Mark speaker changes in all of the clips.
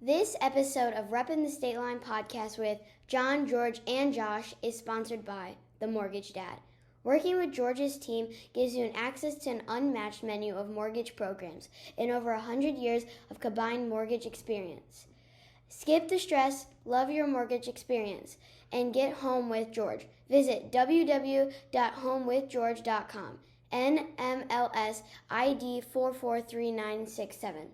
Speaker 1: This episode of Reppin' the State Line podcast with John, George, and Josh is sponsored by The Mortgage Dad. Working with George's team gives you access to an unmatched menu of mortgage programs and over 100 years of combined mortgage experience. Skip the stress, love your mortgage experience, and get home with George. Visit www.homewithgeorge.com. NMLS ID 443967.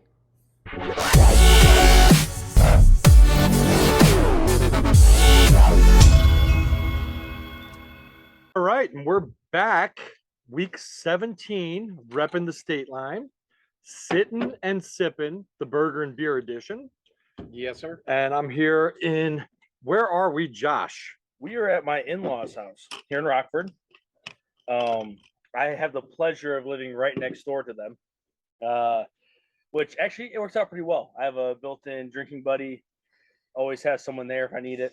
Speaker 2: All right, and we're back, week 17, repping the state line, Sittin and Sippin, the burger and beer edition.
Speaker 3: Yes, sir.
Speaker 2: And I'm here in, where are we, Josh?
Speaker 4: We are at my in-laws' house here in Rockford. I have the pleasure of living right next door to them, which actually it works out pretty well. I have a built-in drinking buddy, always have someone there if I need it.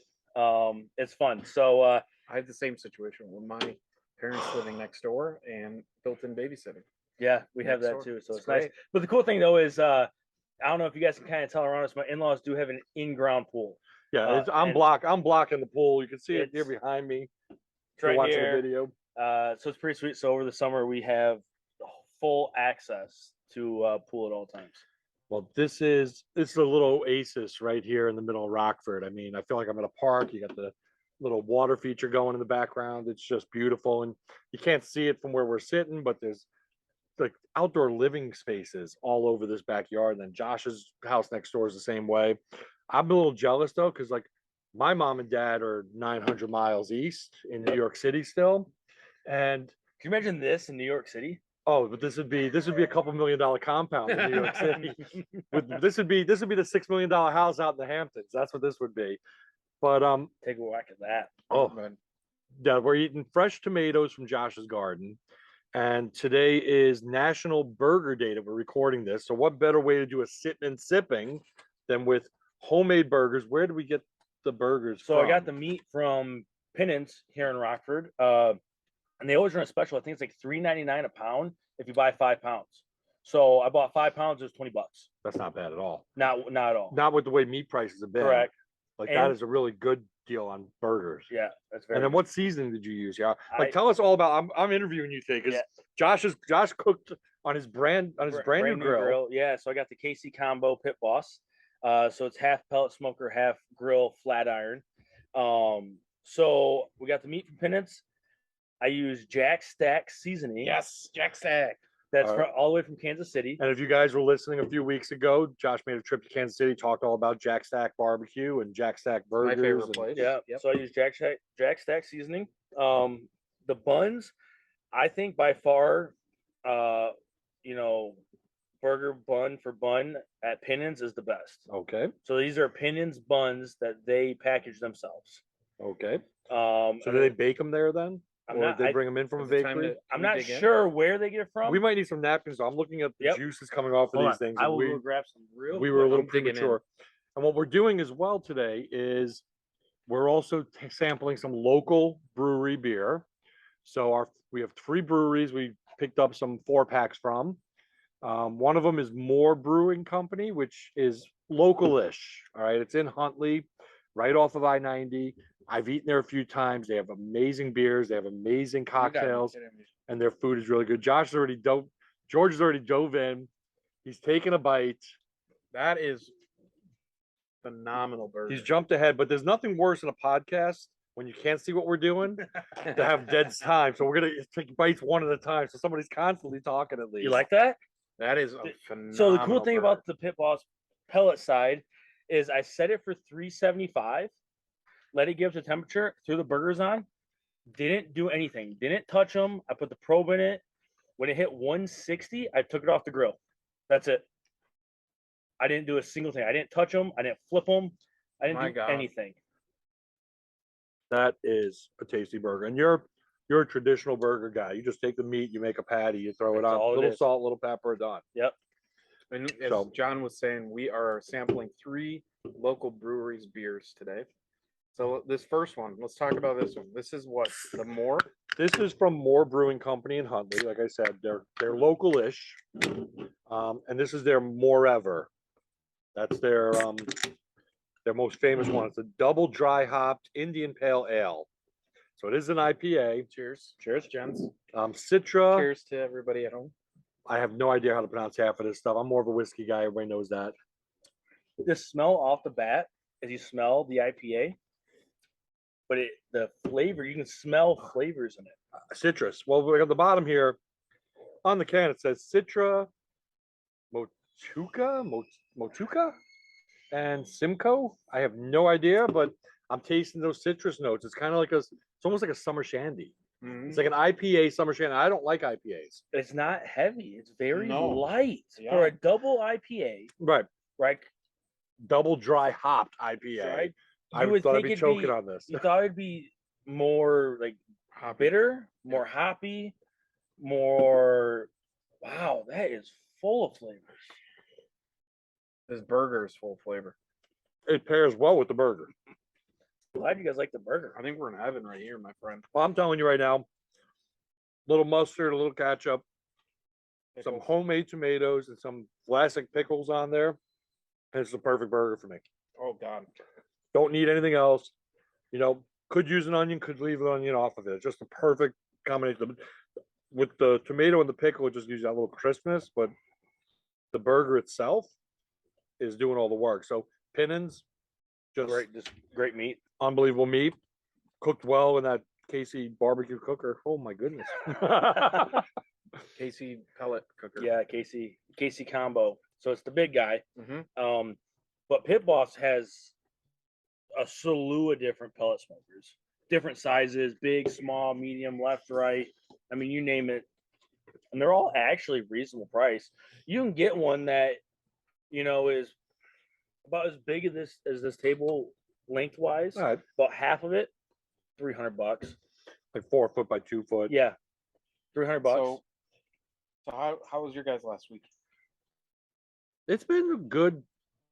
Speaker 4: It's fun. So
Speaker 3: I had the same situation with my parents living next door and built-in babysitting.
Speaker 4: yeah, we have that
Speaker 3: Next door.
Speaker 4: too. So it's
Speaker 3: great.
Speaker 4: nice. But the cool thing though is I don't know if you guys can kind of tell around us, my in-laws do have an in-ground pool.
Speaker 2: Yeah, I'm
Speaker 4: and
Speaker 2: blocking the pool. You can see it here
Speaker 4: it's
Speaker 2: behind me.
Speaker 4: It's
Speaker 2: If you're
Speaker 4: right
Speaker 2: watching
Speaker 4: here.
Speaker 2: the video.
Speaker 4: So it's pretty sweet. So over the summer we have full access to pool at all times.
Speaker 2: Well, this is a little oasis right here in the middle of Rockford. I mean, I feel like I'm at a park. You got the little water feature going in the background. It's just beautiful, and you can't see it from where we're sitting, but there's like outdoor living spaces all over this backyard. And then Josh's house next door is the same way. I'm a little jealous though, because like my mom and dad are 900 miles east in New York City still, and
Speaker 4: Can you imagine this in New York City?
Speaker 2: oh, but this would be a $2 million compound in New York City. This would be the $6 million house out in the Hamptons. That's what this would be. But
Speaker 4: Take a whack at that.
Speaker 2: oh,
Speaker 3: Man.
Speaker 2: yeah, we're eating fresh tomatoes from Josh's garden, and today is National Burger Day that we're recording this. So what better way to do a sitting and sipping than with homemade burgers? Where do we get the burgers
Speaker 4: So
Speaker 2: from?
Speaker 4: I got the meat from Pinnons here in Rockford, and they always run a special. I think it's like $3.99 a pound if you buy 5 pounds. So I bought 5 pounds. It was $20.
Speaker 2: That's not bad at all.
Speaker 4: Not at all.
Speaker 2: Not with the way meat prices have been.
Speaker 4: Correct.
Speaker 2: Like that
Speaker 4: And-
Speaker 2: is a really good deal on burgers.
Speaker 4: Yeah, that's very.
Speaker 2: And then
Speaker 4: good.
Speaker 2: what seasoning did you use? Yeah, like
Speaker 4: I-
Speaker 2: tell us all about. I'm interviewing you today because
Speaker 4: Yeah.
Speaker 2: Josh cooked on his brand new grill.
Speaker 4: Yeah, so I got the KC Combo Pit Boss. So it's half pellet smoker, half grill flat iron. So we got the meat from Pinnons. I use Jack Stack seasoning.
Speaker 3: Yes, Jack Stack.
Speaker 4: That's
Speaker 2: All right.
Speaker 4: all the way from Kansas City.
Speaker 2: And if you guys were listening a few weeks ago, Josh made a trip to Kansas City, talked all about Jack Stack barbecue and Jack Stack
Speaker 3: My
Speaker 2: burgers.
Speaker 3: favorite
Speaker 2: and-
Speaker 3: place.
Speaker 4: Yeah.
Speaker 3: Yep.
Speaker 4: So I use Jack Stack seasoning. The buns, I think by far, burger bun for bun at Pinnons is the best.
Speaker 2: Okay.
Speaker 4: So these are Pinnons buns that they package themselves.
Speaker 2: Okay.
Speaker 4: So
Speaker 2: So do they bake them there then?
Speaker 4: I'm
Speaker 2: Or
Speaker 4: not-
Speaker 2: they
Speaker 4: I-
Speaker 2: bring them in from a
Speaker 3: Is it time
Speaker 2: bakery?
Speaker 3: to-
Speaker 4: I'm
Speaker 3: we
Speaker 4: not
Speaker 3: dig in?
Speaker 4: sure where they get it from.
Speaker 2: We might need some napkins. So I'm looking at the
Speaker 4: Yep.
Speaker 2: juices coming off of
Speaker 4: Hold
Speaker 2: these
Speaker 4: on.
Speaker 2: things.
Speaker 4: I
Speaker 2: and
Speaker 4: will
Speaker 2: we,
Speaker 4: go grab some real.
Speaker 2: we were a
Speaker 4: quick.
Speaker 2: little
Speaker 3: I'm digging in.
Speaker 2: premature. And what we're doing as well today is we're also sampling some local brewery beer. So we have 3 breweries we picked up some 4-packs from. One of them is More Brewing Company, which is local-ish. All right, it's in Huntley, right off of I-90. I've eaten there a few times. They have amazing beers. They have amazing
Speaker 3: You gotta be
Speaker 2: cocktails,
Speaker 3: kidding me.
Speaker 2: and their food is really good. George has already dove in. He's taken a bite.
Speaker 3: That is phenomenal burger.
Speaker 2: He's jumped ahead, but there's nothing worse than a podcast when you can't see what we're doing to have dead time. So we're gonna take bites one at a time. So somebody's constantly talking at least.
Speaker 4: You like that?
Speaker 3: That is a phenomenal.
Speaker 4: So the cool thing
Speaker 3: burger.
Speaker 4: about the Pit Boss pellet side is I set it for 375, let it give the temperature, threw the burgers on, didn't do anything, didn't touch them. I put the probe in it. When it hit 160, I took it off the grill. That's it. I didn't do a single thing. I didn't touch them. I didn't flip them. I didn't
Speaker 3: My
Speaker 4: do
Speaker 3: God.
Speaker 4: anything.
Speaker 2: That is a tasty burger. And you're a traditional burger guy. You just take the meat, you make a patty, you throw it
Speaker 4: That's
Speaker 2: on,
Speaker 4: all it
Speaker 2: little
Speaker 4: is.
Speaker 2: salt, little pepper, done.
Speaker 3: And as
Speaker 2: So-
Speaker 3: John was saying, we are sampling 3 local breweries beers today. So this first one, let's talk about this one. This is what the More.
Speaker 2: This is from More Brewing Company in Huntley. Like I said, they're local-ish. And this is their Morever. That's their most famous one. It's a double dry hopped Indian Pale Ale. So it is an IPA.
Speaker 3: Cheers.
Speaker 2: Cheers.
Speaker 3: Gents.
Speaker 2: Citra.
Speaker 3: Cheers to everybody at home.
Speaker 2: I have no idea how to pronounce half of this stuff. I'm more of a whiskey guy. Everybody knows that.
Speaker 4: The smell off the bat as you smell the IPA, but the flavor, you can smell flavors in it.
Speaker 2: Citrus. Well, we got the bottom here on the can. It says Citra, Motuka, and Simcoe. I have no idea, but I'm tasting those citrus notes. It's kind of like it's almost like a summer shandy. It's like an IPA summer shandy. I don't like IPAs.
Speaker 4: It's not heavy. It's very
Speaker 3: No.
Speaker 4: light
Speaker 3: Yeah.
Speaker 4: for a double IPA.
Speaker 2: Right.
Speaker 4: Right.
Speaker 2: Double dry hopped IPA.
Speaker 4: Right.
Speaker 2: I
Speaker 4: You would
Speaker 2: thought I'd
Speaker 4: think
Speaker 2: be
Speaker 4: it'd
Speaker 2: choking on this.
Speaker 4: You thought it'd be more like bitter, more hoppy, more. Wow, that is full of flavors.
Speaker 3: This burger is full of flavor.
Speaker 2: It pairs well with the burger.
Speaker 4: Glad you guys like the burger.
Speaker 3: I think we're in heaven right here, my friend.
Speaker 2: Well, I'm telling you right now, little mustard, a little ketchup, some
Speaker 3: Pickles.
Speaker 2: homemade tomatoes, and some classic pickles on there. And it's the perfect burger for me.
Speaker 3: Oh God.
Speaker 2: Don't need anything else. You know, could use an onion, could leave an onion off of it. It's just a perfect combination. With the tomato and the pickle, it just gives you that little crispness, but the burger itself is doing all the work. So Pinnons, just
Speaker 4: Great meat.
Speaker 2: unbelievable meat, cooked well in that Casey barbecue cooker. Oh my goodness.
Speaker 3: Casey pellet cooker.
Speaker 4: Yeah, Casey combo. So it's the big guy.
Speaker 3: Mm-hmm.
Speaker 4: But Pit Boss has a slew of different pellet smokers, different sizes, big, small, medium, left, right. I mean, you name it, and they're all actually reasonable price. You can get one that, you know, is about as big as this table lengthwise.
Speaker 2: All right.
Speaker 4: About half of it, $300.
Speaker 2: Like 4 foot by 2 foot.
Speaker 4: Yeah, $300.
Speaker 3: So how was your guys last week?
Speaker 2: It's been a good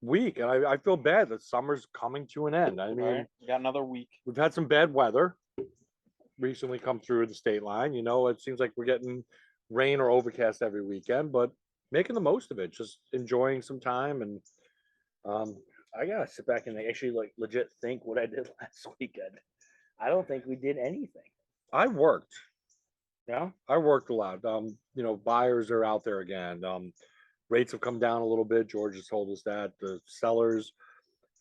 Speaker 2: week, and I feel bad that summer's coming to an end. I mean,
Speaker 3: Right. We got another week.
Speaker 2: we've had some bad weather recently come through the state line. You know, it seems like we're getting rain or overcast every weekend, but making the most of it, just enjoying some time. And
Speaker 4: I gotta sit back and actually like legit think what I did last weekend. I don't think we did anything.
Speaker 2: I worked.
Speaker 4: Yeah.
Speaker 2: I worked a lot. You know, buyers are out there again. Rates have come down a little bit. George has told us that. The sellers,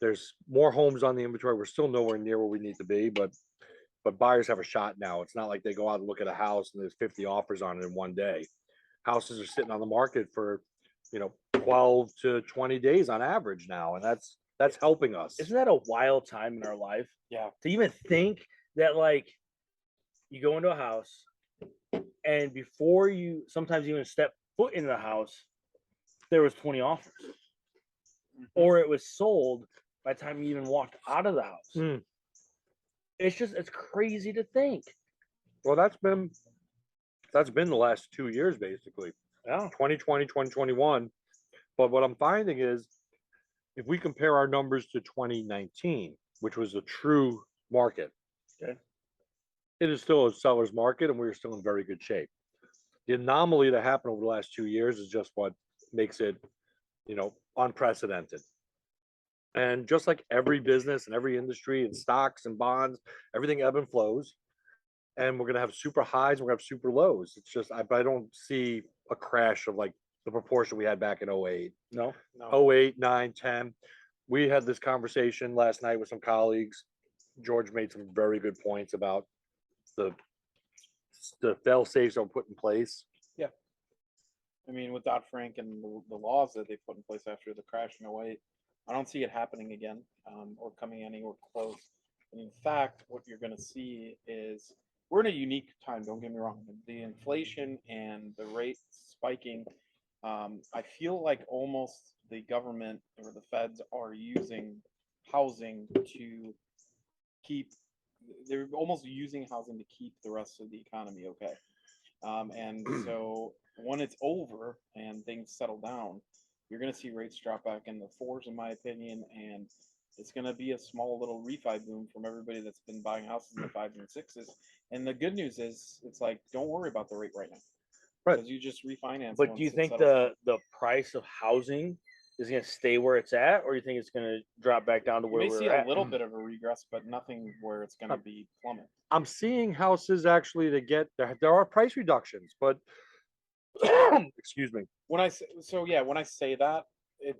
Speaker 2: there's more homes on the inventory. We're still nowhere near where we need to be, but buyers have a shot now. It's not like they go out and look at a house and there's 50 offers on it in one day. Houses are sitting on the market for, 12 to 20 days on average now, and that's helping us.
Speaker 4: Isn't that a wild time in our life?
Speaker 3: Yeah.
Speaker 4: To even think that like you go into a house and before you sometimes even step foot in the house, there was 20 offers. Or it was sold by the time you even walked out of the house. It's crazy to think.
Speaker 2: Well, that's been the last 2 years basically.
Speaker 4: Yeah.
Speaker 2: 2020, 2021. But what I'm finding is if we compare our numbers to 2019, which was a true market,
Speaker 4: Okay.
Speaker 2: it is still a seller's market and we're still in very good shape. The anomaly that happened over the last 2 years is just what makes it, unprecedented. And just like every business and every industry and stocks and bonds, everything ebb and flows. And we're going to have super highs, and we're going to have super lows. It's just, I don't see a crash of like the proportion we had back in 08.
Speaker 4: No.
Speaker 2: 08, 9, 10. We had this conversation last night with some colleagues. George made some very good points about the fail safes that were put in place.
Speaker 3: I mean, with Dodd-Frank and the laws that they put in place after the crash in 08, I don't see it happening again or coming anywhere close. And in fact, what you're going to see is we're in a unique time. Don't get me wrong. The inflation and the rates spiking. I feel like almost the government or the feds are using housing to keep. They're almost using housing to keep the rest of the economy okay. And so when it's over and things settle down, you're going to see rates drop back in the 4s, in my opinion, and it's going to be a small little refi boom from everybody that's been buying houses in the 5s and 6s. And the good news is, it's like, don't worry about the rate right now,
Speaker 2: Right?
Speaker 3: because you just refinance.
Speaker 4: But
Speaker 3: once
Speaker 4: do you
Speaker 3: it
Speaker 4: think
Speaker 3: settles
Speaker 4: the price of housing is it going to stay where it's at, or you think it's going to drop back down to
Speaker 3: You
Speaker 4: where
Speaker 3: may
Speaker 4: we're
Speaker 3: see
Speaker 4: at?
Speaker 3: a little bit of a regress, but nothing where it's going to be plummet.
Speaker 2: I'm seeing houses actually to get there are price reductions, but excuse me.
Speaker 3: When I say, when I say that, it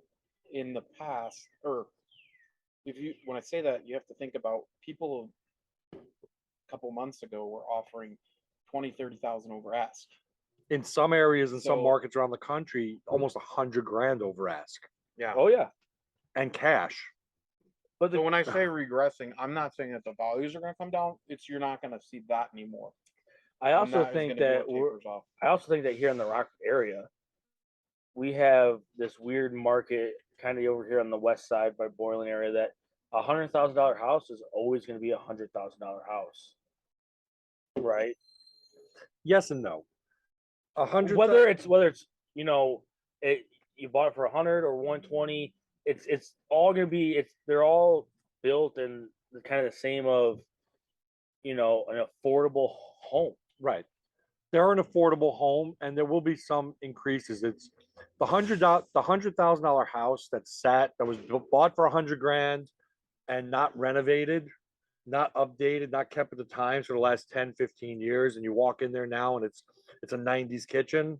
Speaker 3: in the past, or when I say that, you have to think about people a couple months ago were offering 20,000-30,000 over ask.
Speaker 2: In some areas in some
Speaker 3: So-
Speaker 2: markets around the country, almost $100,000 over ask
Speaker 3: Yeah.
Speaker 4: Oh yeah,
Speaker 2: and cash.
Speaker 4: but
Speaker 3: So when I say regressing, I'm not saying that the values are going to come down. It's you're not going to see that anymore.
Speaker 4: I
Speaker 3: And
Speaker 4: also
Speaker 3: that is
Speaker 4: think
Speaker 3: gonna be
Speaker 4: that
Speaker 3: what tapers off.
Speaker 4: I also think that here in the Rockford area, we have this weird market kind of over here on the west side by Boylan area that $100,000 house is always going to be $100,000 house, right?
Speaker 2: Yes and no.
Speaker 4: Whether it's you know you bought it for 100 or 120, it's all going to be they're all built in the kind of the same of an affordable home.
Speaker 2: Right. They're an affordable home, and there will be some increases. It's the $100,000 house that was bought for $100,000 and not renovated, not updated, not kept at the times for the last 10, 15 years. And you walk in there now and it's a 90s kitchen.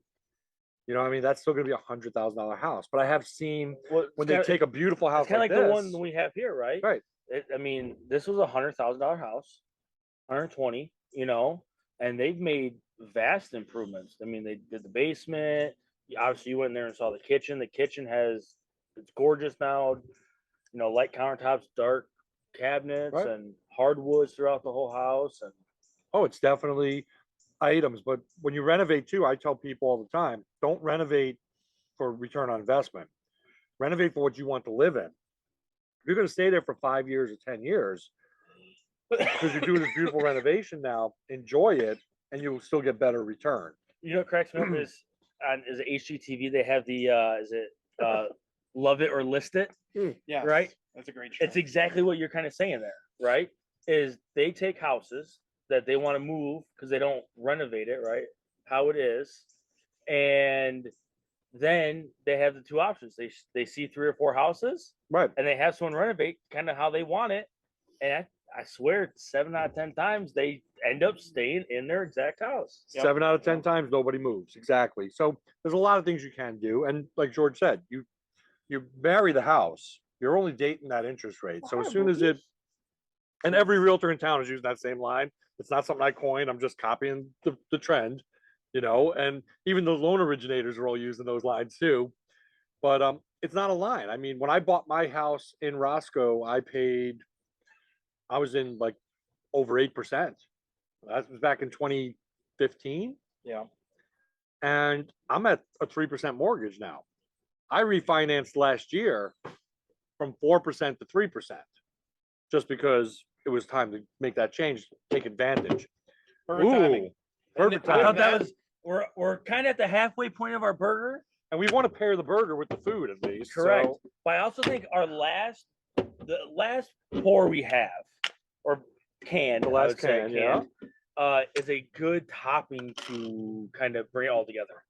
Speaker 2: You know what I mean? That's still gonna be $100,000 house. But I have seen when they take a beautiful house
Speaker 4: It's kind of
Speaker 2: like
Speaker 4: like
Speaker 2: this,
Speaker 4: the one we have here, right?
Speaker 2: right?
Speaker 4: I mean, this was $100,000 house, 120, and they've made vast improvements. I mean, they did the basement. Obviously, you went in there and saw the kitchen. The kitchen it's gorgeous now. Light countertops, dark cabinets,
Speaker 2: Right.
Speaker 4: and hardwoods throughout the whole house. And
Speaker 2: Oh, it's definitely items. But when you renovate too, I tell people all the time, don't renovate for return on investment. Renovate for what you want to live in. If you're going to stay there for 5 years or 10 years, because you're doing this beautiful renovation now, enjoy it, and you'll still get better return.
Speaker 4: what cracks me up is HGTV. They have the love it or list it.
Speaker 3: Yeah.
Speaker 4: Right?
Speaker 3: That's a great show.
Speaker 4: It's exactly what you're kind of saying there, right? Is they take houses that they want to move because they don't renovate it, right? How it is, and then they have the two options. They see 3 or 4 houses,
Speaker 2: Right.
Speaker 4: and they have someone renovate kind of how they want it, and I swear 7 out of 10 times they end up staying in their exact house.
Speaker 3: Yep.
Speaker 2: 7 out of 10 times nobody moves. Exactly. So there's a lot of things you can do. And like George said, you marry the house, you're only dating that interest rate. So as soon as and every realtor in town is using that same line. It's not something I coined. I'm just copying the trend, and even the loan originators are all using those lines too. But it's not a line. I mean, when I bought my house in Roscoe, I was in like over 8%. That was back in 2015.
Speaker 3: Yeah.
Speaker 2: And I'm at a 3% mortgage now. I refinanced last year from 4% to 3%, just because it was time to make that change, take advantage.
Speaker 3: Perfect timing.
Speaker 2: Perfect
Speaker 4: I thought
Speaker 2: timing.
Speaker 4: that was we're kind of at the halfway point of our burger.
Speaker 2: And we want to pair the burger with the food at least.
Speaker 4: Correct.
Speaker 2: So,
Speaker 4: But I also think the last pour we have, or can,
Speaker 2: The
Speaker 4: I
Speaker 2: last
Speaker 4: would say
Speaker 2: can, yeah.
Speaker 4: is a good topping to kind of bring it all together.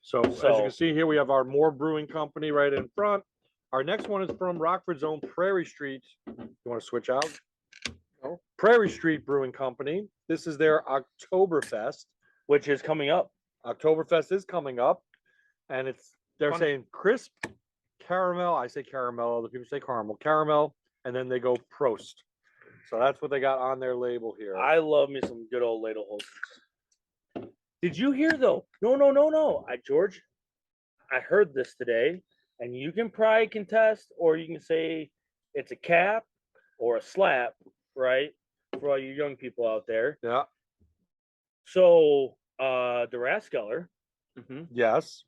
Speaker 2: so as you can see here, we have our More Brewing Company right in front. Our next one is from Rockford's own Prairie Street. You want to switch out? No. Prairie Street Brewing Company. This is their Oktoberfest.
Speaker 4: Which is coming up.
Speaker 2: Oktoberfest is coming up, and they're
Speaker 3: Fun.
Speaker 2: saying crisp caramel. I say caramel. Other people say caramel, and then they go Prost. So that's what they got on their label here.
Speaker 4: I love me some good old ladle holders. Did you hear though? No. George, I heard this today, and you can probably contest, or you can say it's a cap or a slap, right? For all you young people out there.
Speaker 2: Yeah.
Speaker 4: So the Raskeller,
Speaker 2: Yes.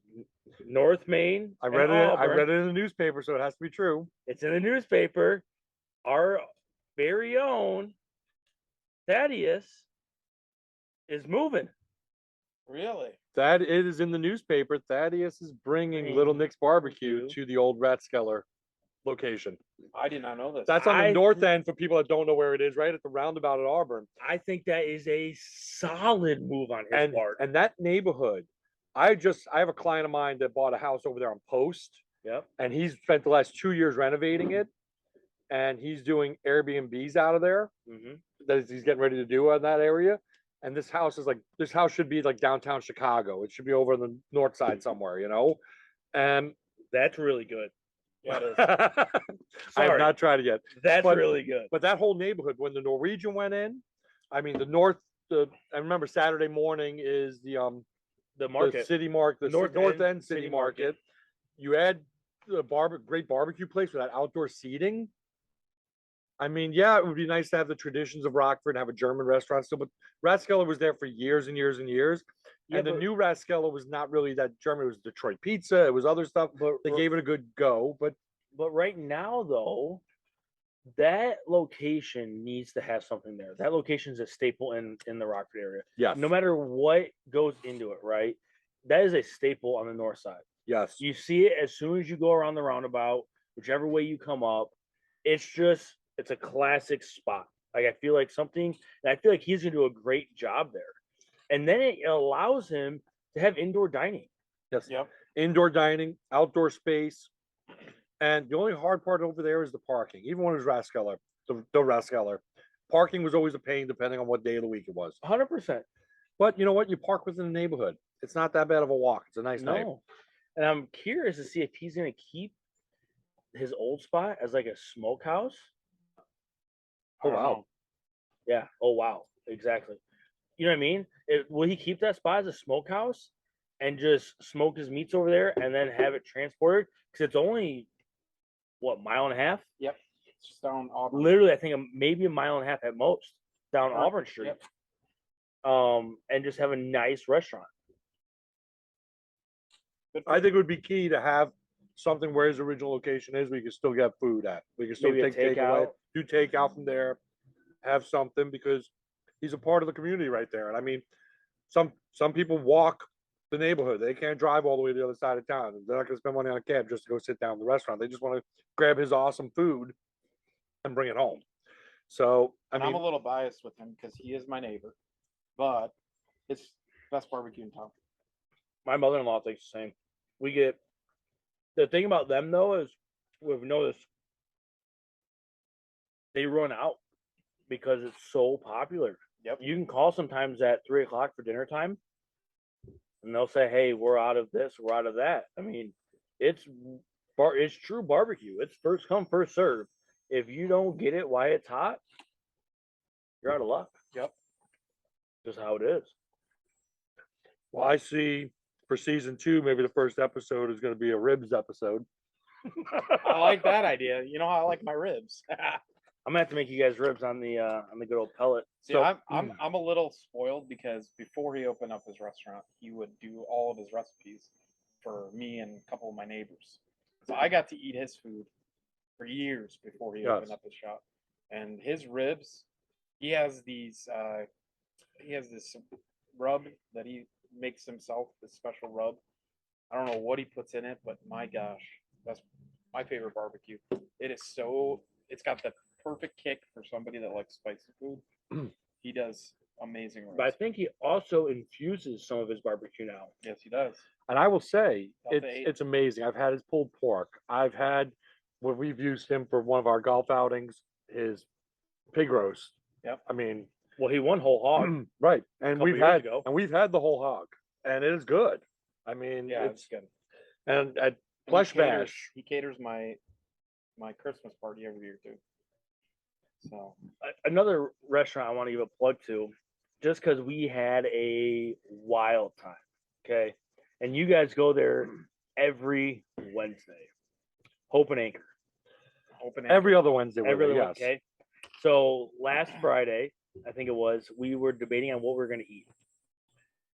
Speaker 4: North Main.
Speaker 2: I read
Speaker 4: and
Speaker 2: it. I
Speaker 4: Auburn,
Speaker 2: read it in the newspaper, so it has to be true.
Speaker 4: It's in the newspaper. Our very own Thaddeus is moving.
Speaker 3: Really?
Speaker 2: That it is in the newspaper. Thaddeus is bringing Little Nick's Barbecue to the old Ratskeller location.
Speaker 3: I did not know this.
Speaker 2: That's on the
Speaker 4: I-
Speaker 2: north end for people that don't know where it is, right at the roundabout at Auburn.
Speaker 4: I think that is a solid move on his part.
Speaker 2: And that neighborhood, I have a client of mine that bought a house over there on Post,
Speaker 4: Yep.
Speaker 2: and he's spent the last 2 years renovating it, and he's doing Airbnbs out of there
Speaker 4: Mm-hmm.
Speaker 2: that he's getting ready to do in that area. And this house should be like downtown Chicago. It should be over on the north side somewhere, you know. And
Speaker 4: That's really good.
Speaker 3: Yeah, it is.
Speaker 2: I have
Speaker 4: Sorry.
Speaker 2: not tried it yet.
Speaker 4: That's
Speaker 2: But-
Speaker 4: really good.
Speaker 2: But that whole neighborhood, when the Norwegian went in, I mean, I remember Saturday morning is the
Speaker 4: Market.
Speaker 2: city market, the
Speaker 4: North
Speaker 2: North
Speaker 4: End
Speaker 2: End City
Speaker 4: City
Speaker 2: Market.
Speaker 4: Market.
Speaker 2: You add the great barbecue place with that outdoor seating. I mean, yeah, it would be nice to have the traditions of Rockford and have a German restaurant still, but Rathskeller was there for years and years and years.
Speaker 4: Yeah,
Speaker 2: And the
Speaker 4: but-
Speaker 2: new Rathskeller was not really that German. It was Detroit pizza. It was other stuff.
Speaker 4: But
Speaker 2: They gave it a good go, but
Speaker 4: right now though, that location needs to have something there. That location is a staple in the Rockford area.
Speaker 2: yes,
Speaker 4: No matter what goes into it, right? That is a staple on the north side.
Speaker 2: yes,
Speaker 4: You see it as soon as you go around the roundabout, whichever way you come up. It's a classic spot. Like I feel like he's gonna do a great job there. And then it allows him to have indoor dining.
Speaker 2: yes.
Speaker 3: Yep.
Speaker 2: Indoor dining, outdoor space. And the only hard part over there is the parking. Even when it was Rathskeller, the Rathskeller, parking was always a pain depending on what day of the week it was.
Speaker 4: 100%.
Speaker 2: But you know what? You park within the neighborhood. It's not that bad of a walk. It's a nice night.
Speaker 4: No. And I'm curious to see if he's gonna keep his old spot as like a smokehouse.
Speaker 2: Oh,
Speaker 3: I don't
Speaker 2: wow.
Speaker 3: know.
Speaker 4: Yeah. Oh wow. Exactly. You know what I mean? Will he keep that spot as a smokehouse and just smoke his meats over there and then have it transported? Because it's only mile and a half?
Speaker 3: Yep. It's just down Auburn.
Speaker 4: Literally, I think maybe a mile and a half at most down
Speaker 3: Right.
Speaker 4: Auburn Street.
Speaker 3: Yep.
Speaker 4: And just have a nice restaurant.
Speaker 3: Good for
Speaker 2: I think it would be key to have something where his original location is. We can still get food at. We can still
Speaker 4: Maybe a
Speaker 2: take takeaway,
Speaker 4: takeout.
Speaker 2: do takeout from there, have something because he's a part of the community right there. And I mean, some people walk the neighborhood. They can't drive all the way to the other side of town. They're not going to spend money on a cab just to go sit down in the restaurant. They just want to grab his awesome food and bring it home. So I
Speaker 3: And
Speaker 2: mean,
Speaker 3: I'm a little biased with him because he is my neighbor, but it's best barbecue in town.
Speaker 4: My mother-in-law thinks the same. We get the thing about them though is we've noticed they run out because it's so popular.
Speaker 3: Yep.
Speaker 4: You can call sometimes at 3:00 for dinner time, and they'll say, "Hey, we're out of this, we're out of that." I mean, it's true barbecue. It's first come, first serve. If you don't get it while it's hot, you're out of luck.
Speaker 3: Yep.
Speaker 4: Just how it is.
Speaker 2: well, I see for season 2, maybe the first episode is going to be a ribs episode.
Speaker 3: I like that idea. You know how I like my ribs.
Speaker 4: I'm gonna have to make you guys ribs on the good old pellet.
Speaker 3: See,
Speaker 2: So-
Speaker 3: I'm a little spoiled because before he opened up his restaurant, he would do all of his recipes for me and a couple of my neighbors. So I got to eat his food for years before he opened
Speaker 2: Yes.
Speaker 3: up his shop. And his ribs, he has this rub that he makes himself, this special rub. I don't know what he puts in it, but my gosh, that's my favorite barbecue. It's got the perfect kick for somebody that likes spicy food. He does amazing ribs.
Speaker 4: But I think he also infuses some of his barbecue now.
Speaker 3: Yes, he does.
Speaker 2: And I will say,
Speaker 3: About to eight.
Speaker 2: it's amazing. I've had his pulled pork. I've had when we've used him for one of our golf outings, his pig roast.
Speaker 3: Yep.
Speaker 2: I mean,
Speaker 4: Well, he won whole hog.
Speaker 2: right. And
Speaker 4: couple
Speaker 2: we've
Speaker 4: years
Speaker 2: had
Speaker 4: ago.
Speaker 2: and we've had the whole hog, and it is good. I mean,
Speaker 3: Yeah,
Speaker 2: it's
Speaker 3: it's good.
Speaker 2: and at
Speaker 3: And
Speaker 2: Flesh
Speaker 3: he caters-
Speaker 2: Bash.
Speaker 3: He caters my Christmas party every year too. So
Speaker 4: Another restaurant I want to give a plug to, just because we had a wild time. Okay. And you guys go there every Wednesday. Hope and Anchor.
Speaker 3: open
Speaker 2: Every other Wednesday.
Speaker 4: Every
Speaker 2: Willie,
Speaker 4: other
Speaker 2: yes.
Speaker 4: Okay. So last Friday, I think it was, we were debating on what we were going to eat.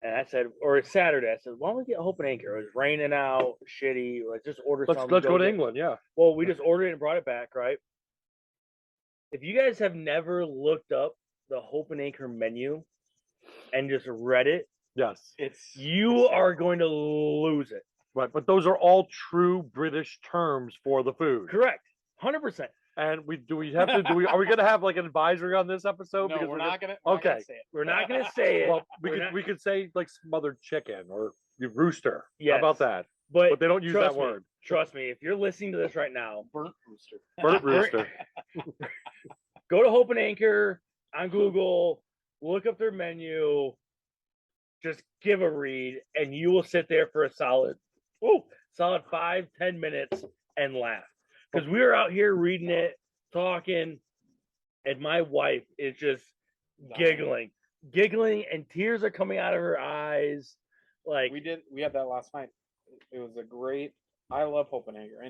Speaker 4: And I said, or Saturday, I said, why don't we get Hope and Anchor? It was raining out, shitty. Let's just order
Speaker 2: Let's
Speaker 4: something.
Speaker 2: go to
Speaker 4: get-
Speaker 2: England. Yeah.
Speaker 4: Well, we just ordered it and brought it back, right? If you guys have never looked up the Hope and Anchor menu and just read it,
Speaker 2: Yes.
Speaker 4: you are going to lose it.
Speaker 2: Right. But those are all true British terms for the food.
Speaker 4: Correct. 100%.
Speaker 2: And are we gonna have like an advisory on this episode?
Speaker 3: No,
Speaker 2: Because
Speaker 3: we're
Speaker 2: gonna-
Speaker 3: not gonna.
Speaker 2: okay.
Speaker 3: Say it.
Speaker 4: We're not going to say it.
Speaker 2: Well,
Speaker 4: We're not-
Speaker 2: we could say like smothered chicken or rooster.
Speaker 4: Yes.
Speaker 2: How about that?
Speaker 4: but
Speaker 2: But they don't use
Speaker 4: trust
Speaker 2: that
Speaker 4: me,
Speaker 2: word.
Speaker 4: Trust me, if you're listening to this right now,
Speaker 3: Burnt rooster.
Speaker 2: Burnt rooster.
Speaker 4: go to Hope and Anchor on Google, look up their menu, just give a read, and you will sit there for a solid 5-10 minutes and laugh. Because we were out here reading it, talking, and my wife is just giggling, and tears are coming out of her eyes. Like
Speaker 3: we had that last night. It was a great. I love Hope and Anchor,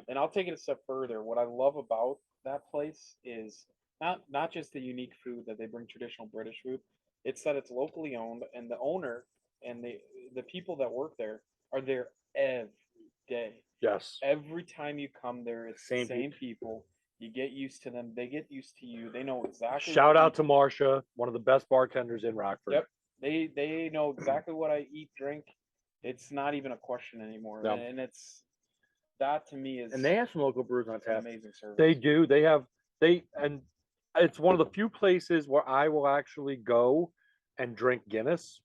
Speaker 3: and I'll take it a step further. What I love about that place is not just the unique food that they bring, traditional British food. It's that it's locally owned, and the owner and the people that work there are there every day.
Speaker 2: Yes.
Speaker 3: Every time you come there, it's the same
Speaker 4: people.
Speaker 3: people. You get used to them. They get used to you. They know exactly.
Speaker 2: Shout out to Marcia, one of the best bartenders in Rockford.
Speaker 3: Yep. They know exactly what I eat, drink. It's not even a question anymore.
Speaker 2: No.
Speaker 3: And it's that to me is.
Speaker 4: And they have some local brews on tap.
Speaker 3: Amazing service.
Speaker 2: They do. And it's one of the few places where I will actually go and drink Guinness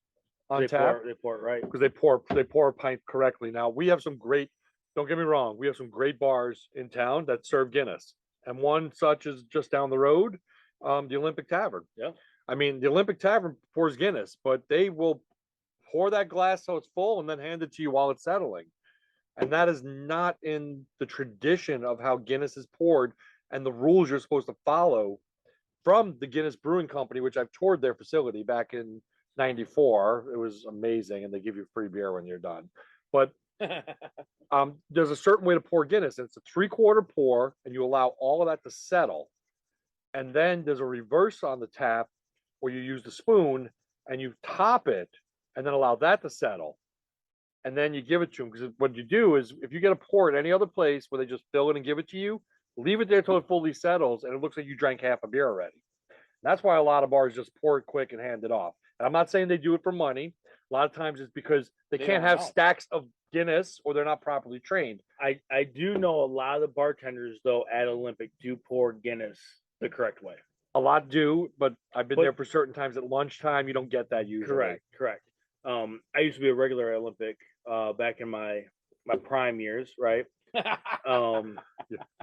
Speaker 2: on tap.
Speaker 4: They pour it right.
Speaker 2: Because they pour a pint correctly. Now we have some great, don't get me wrong, we have some great bars in town that serve Guinness. And one such is just down the road, the Olympic Tavern.
Speaker 4: Yeah.
Speaker 2: I mean, the Olympic Tavern pours Guinness, but they will pour that glass so it's full and then hand it to you while it's settling. And that is not in the tradition of how Guinness is poured and the rules you're supposed to follow from the Guinness Brewing Company, which I've toured their facility back in '94. It was amazing, and they give you free beer when you're done. But there's a certain way to pour Guinness, and it's a 3/4 pour, and you allow all of that to settle. And then there's a reverse on the tap where you use the spoon and you top it and then allow that to settle. And then you give it to them. Because what you do is if you get a pour at any other place where they just fill it and give it to you, leave it there till it fully settles and it looks like you drank half a beer already. That's why a lot of bars just pour it quick and hand it off. And I'm not saying they do it for money. A lot of times it's because they can't have stacks of Guinness or they're not properly trained.
Speaker 4: I do know a lot of the bartenders though at Olympic do pour Guinness the correct way.
Speaker 2: A lot do, but I've been there for certain times at lunchtime. You don't get that usually.
Speaker 4: Correct. I used to be a regular at Olympic back in my prime years, right?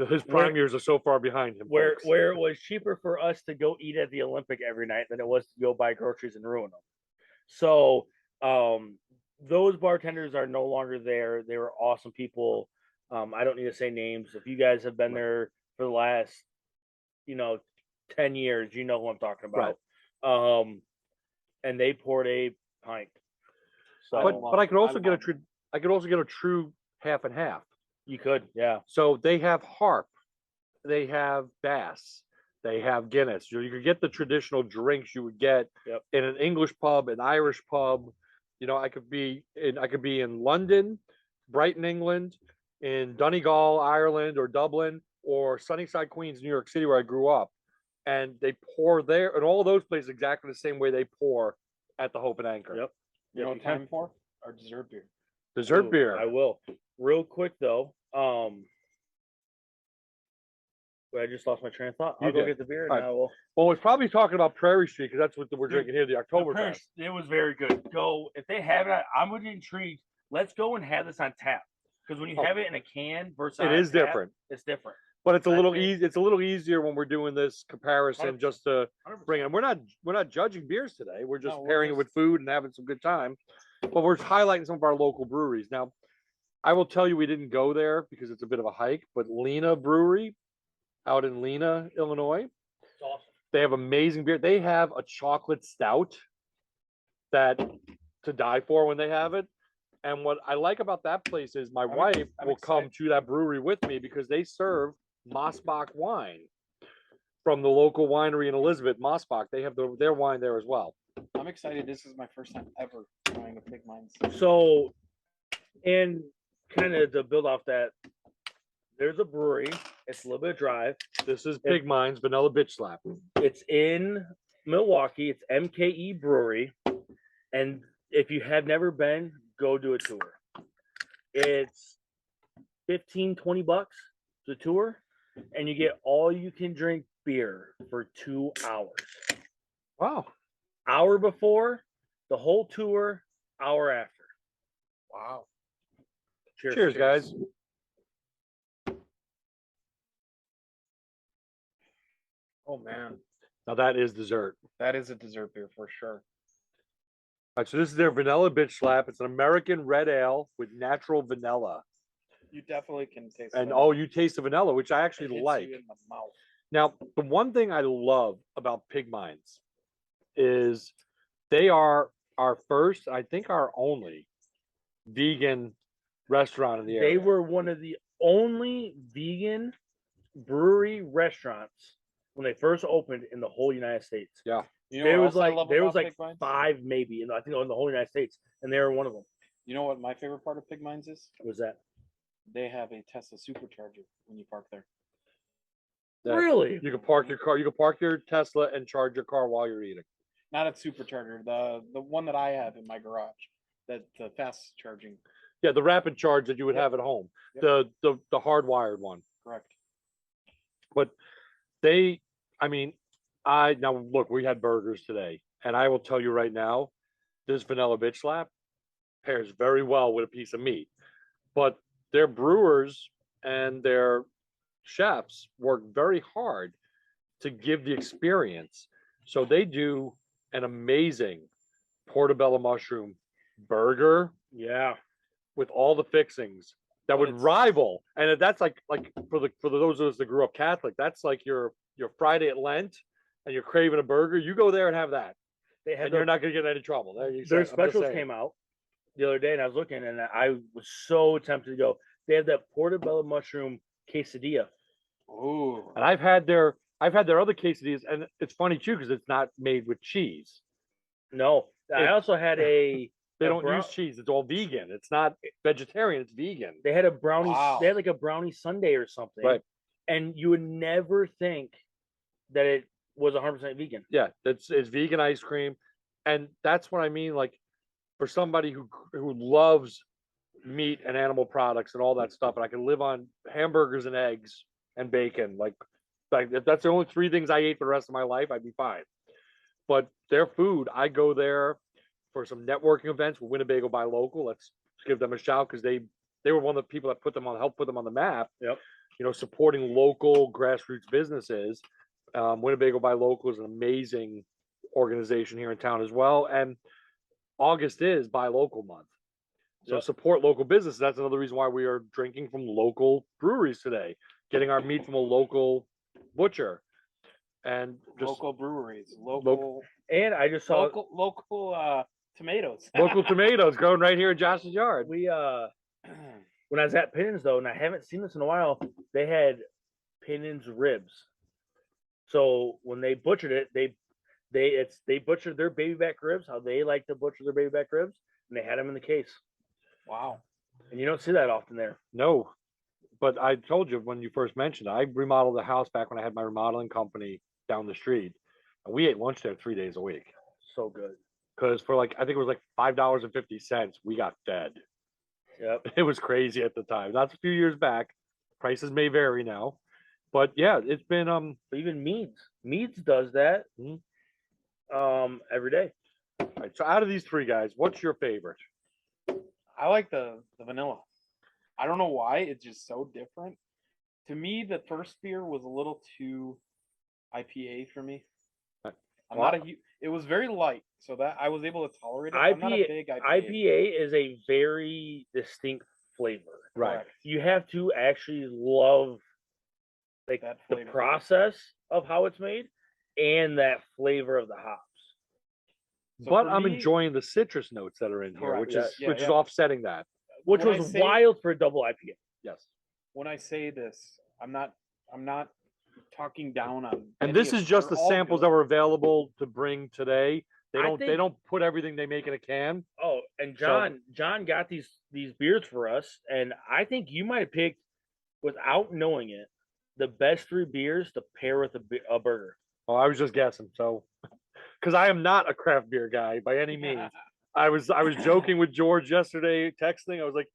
Speaker 2: His prime years are so far behind him.
Speaker 4: Where it was cheaper for us to go eat at the Olympic every night than it was to go buy groceries and ruin them. So those bartenders are no longer there. They were awesome people. I don't need to say names. If you guys have been there for the last, 10 years, you know who I'm talking about. Right. And they poured a pint.
Speaker 2: So, but I could also get a true half and half.
Speaker 4: You could, yeah.
Speaker 2: So they have Harp, they have Bass, they have Guinness. You could get the traditional drinks you would get in an English pub, an Irish pub. I could be in London, Brighton, England, in Donegal, Ireland, or Dublin, or Sunnyside, Queens, New York City, where I grew up. And they pour there, and all those places exactly the same way they pour at the Hope and Anchor.
Speaker 3: Yep. You know what time for? Our dessert beer.
Speaker 2: Dessert beer.
Speaker 4: I will. Real quick though. I just lost my train of thought. I'll go get the beer and I will.
Speaker 2: Well, we're probably talking about Prairie Street because that's what we're drinking here, the Oktoberfest.
Speaker 4: It was very good. Go if they have it. I'm intrigued. Let's go and have this on tap because when you have it in a can versus
Speaker 2: it is different.
Speaker 4: It's different.
Speaker 2: But it's a little easy. It's a little easier when we're doing this comparison 100%. Just to bring it. We're not judging beers today. We're just pairing it with food and having some good time. But we're highlighting some of our local breweries. Now, I will tell you we didn't go there because it's a bit of a hike. But Lena Brewery, out in Lena, Illinois,
Speaker 4: it's awesome.
Speaker 2: They have amazing beer. They have a chocolate stout that to die for when they have it. And what I like about that place is my wife will come to that brewery with me because they serve Mossbach wine from the local winery in Elizabeth, Mossbach. They have their wine there as well.
Speaker 3: I'm excited. This is my first time ever trying a Pig Minds.
Speaker 4: So, and kind of to build off that, there's a brewery. It's a little bit of drive.
Speaker 2: This is Pig Minds Vanilla Bitch Slap.
Speaker 4: It's in Milwaukee. It's MKE Brewery. And if you have never been, go do a tour. It's $15-20 the tour. And you get all you can drink beer for 2 hours.
Speaker 2: Wow.
Speaker 4: Hour before, the whole tour, hour after.
Speaker 3: Wow.
Speaker 2: Cheers, guys.
Speaker 3: Oh man,
Speaker 2: Now that is dessert.
Speaker 3: that is a dessert beer for sure.
Speaker 2: All right, so this is their vanilla bitch slap. It's an American red ale with natural vanilla.
Speaker 3: You definitely can taste.
Speaker 2: And
Speaker 3: vanilla.
Speaker 2: you taste the vanilla, which I
Speaker 3: It
Speaker 2: actually
Speaker 3: hits
Speaker 2: like.
Speaker 3: you in the mouth.
Speaker 2: Now, the one thing I love about Pig Minds is they are our first, I think our only vegan restaurant in the area.
Speaker 4: They were one of the only vegan brewery restaurants when they first opened in the whole United States.
Speaker 2: Yeah.
Speaker 3: You know
Speaker 4: There
Speaker 3: what
Speaker 4: was
Speaker 3: else I
Speaker 4: like
Speaker 3: love
Speaker 4: there
Speaker 3: about
Speaker 4: was like
Speaker 3: Pig Minds?
Speaker 4: 5 maybe, I think in the whole United States, and they were one of them.
Speaker 3: You know what my favorite part of Pig Minds is?
Speaker 4: Was that
Speaker 3: They have a Tesla supercharger when you park there.
Speaker 2: that
Speaker 4: really?
Speaker 2: You can park your car, you can park your Tesla and charge your car while you're eating.
Speaker 3: Not a supercharger, the one that I have in my garage, that the fast charging.
Speaker 2: Yeah, the rapid charge that you would
Speaker 3: Yep.
Speaker 2: have at home.
Speaker 3: Yep.
Speaker 2: The hardwired one.
Speaker 3: Correct.
Speaker 2: But now look, we had burgers today, and I will tell you right now, this vanilla bitch slap pairs very well with a piece of meat. But their brewers and their chefs work very hard to give the experience. So they do an amazing portobello mushroom burger
Speaker 4: Yeah.
Speaker 2: with all the fixings that
Speaker 3: But
Speaker 2: would
Speaker 3: it's-
Speaker 2: rival, and that's like for those of us that grew up Catholic, that's like your Friday at Lent, and you're craving a burger. You go there and have that,
Speaker 4: They had
Speaker 2: and you're not going to get any trouble. There you
Speaker 4: their
Speaker 2: say.
Speaker 4: specials came out the other day, and I was looking, and I was so tempted to go. They have that portobello mushroom quesadilla.
Speaker 3: Ooh.
Speaker 2: And I've had their other quesadillas, and it's funny too because it's not made with cheese.
Speaker 4: No, I
Speaker 2: It-
Speaker 4: also had a.
Speaker 2: They
Speaker 4: a
Speaker 2: don't
Speaker 4: brown-
Speaker 2: use cheese. It's all vegan. It's not vegetarian. It's vegan.
Speaker 4: They had a brownie.
Speaker 3: Wow.
Speaker 4: They had like a brownie sundae or something.
Speaker 2: Right.
Speaker 4: And you would never think that it was 100% vegan.
Speaker 2: Yeah, it's vegan ice cream, and that's what I mean. Like for somebody who loves meat and animal products and all that stuff, and I can live on hamburgers and eggs and bacon. Like if that's the only 3 things I ate for the rest of my life, I'd be fine. But their food, I go there for some networking events with Winnebago Buy Local. Let's give them a shout because they were one of the people that helped put them on the map.
Speaker 4: Yep.
Speaker 2: You know, supporting local grassroots businesses. Winnebago Buy Local is an amazing organization here in town as well. And August is Buy Local month. So
Speaker 4: Yep.
Speaker 2: support local businesses. That's another reason why we are drinking from local breweries today, getting our meat from a local butcher. And just
Speaker 3: Local breweries, local
Speaker 4: And I just saw
Speaker 3: local tomatoes.
Speaker 2: local tomatoes growing right here in Josh's yard.
Speaker 4: we when I was at Pinnons though, and I haven't seen this in a while, they had Pinnons ribs. So when they butchered it, they butchered their baby back ribs, how they like to butcher their baby back ribs, and they had them in the case.
Speaker 3: Wow.
Speaker 4: And you don't see that often there.
Speaker 2: No, but I told you when you first mentioned it, I remodeled the house back when I had my remodeling company down the street, and we ate lunch there 3 days a week.
Speaker 4: So good.
Speaker 2: Because for I think it was like $5.50, we got fed.
Speaker 4: Yep.
Speaker 2: It was crazy at the time. That's a few years back. Prices may vary now, but yeah, it's been
Speaker 4: But even Meads does that
Speaker 2: Mhm.
Speaker 4: Every day.
Speaker 2: all right, so out of these 3 guys, what's your favorite?
Speaker 3: I like the vanilla. I don't know why, it's just so different. To me, the first beer was a little too IPA for me.
Speaker 2: Right.
Speaker 3: I'm not a it was very light, so that I was able to tolerate it. I'm not a
Speaker 4: IPA
Speaker 3: big IPA.
Speaker 4: IPA is a very distinct flavor.
Speaker 2: Right.
Speaker 3: Correct.
Speaker 4: You have to actually love like
Speaker 3: That
Speaker 4: the
Speaker 3: flavor.
Speaker 4: process of how it's made and that flavor of the hops.
Speaker 3: So
Speaker 2: But
Speaker 3: for
Speaker 2: I'm
Speaker 3: me-
Speaker 2: enjoying the citrus notes that are in here,
Speaker 3: Correct.
Speaker 2: which
Speaker 4: Yeah,
Speaker 2: is
Speaker 3: yeah,
Speaker 2: which is
Speaker 3: yeah.
Speaker 2: offsetting that.
Speaker 4: Which
Speaker 3: When I
Speaker 4: was
Speaker 3: say-
Speaker 4: wild for a double IPA.
Speaker 2: Yes.
Speaker 3: When I say this, I'm not talking down on.
Speaker 2: And
Speaker 3: any
Speaker 2: this
Speaker 3: of
Speaker 2: is
Speaker 3: them.
Speaker 2: just
Speaker 3: They're
Speaker 2: the
Speaker 3: all
Speaker 2: samples
Speaker 3: good.
Speaker 2: that were available to bring today. They
Speaker 4: I
Speaker 2: don't
Speaker 4: think-
Speaker 2: put everything they make in a can.
Speaker 4: Oh, and
Speaker 2: So-
Speaker 4: John got these beers for us, and I think you might have picked, without knowing it, the best 3 beers to pair with a burger.
Speaker 2: Oh, I was just guessing. So, because I am not a craft beer guy by any means. I was joking with George yesterday, texting. I was like,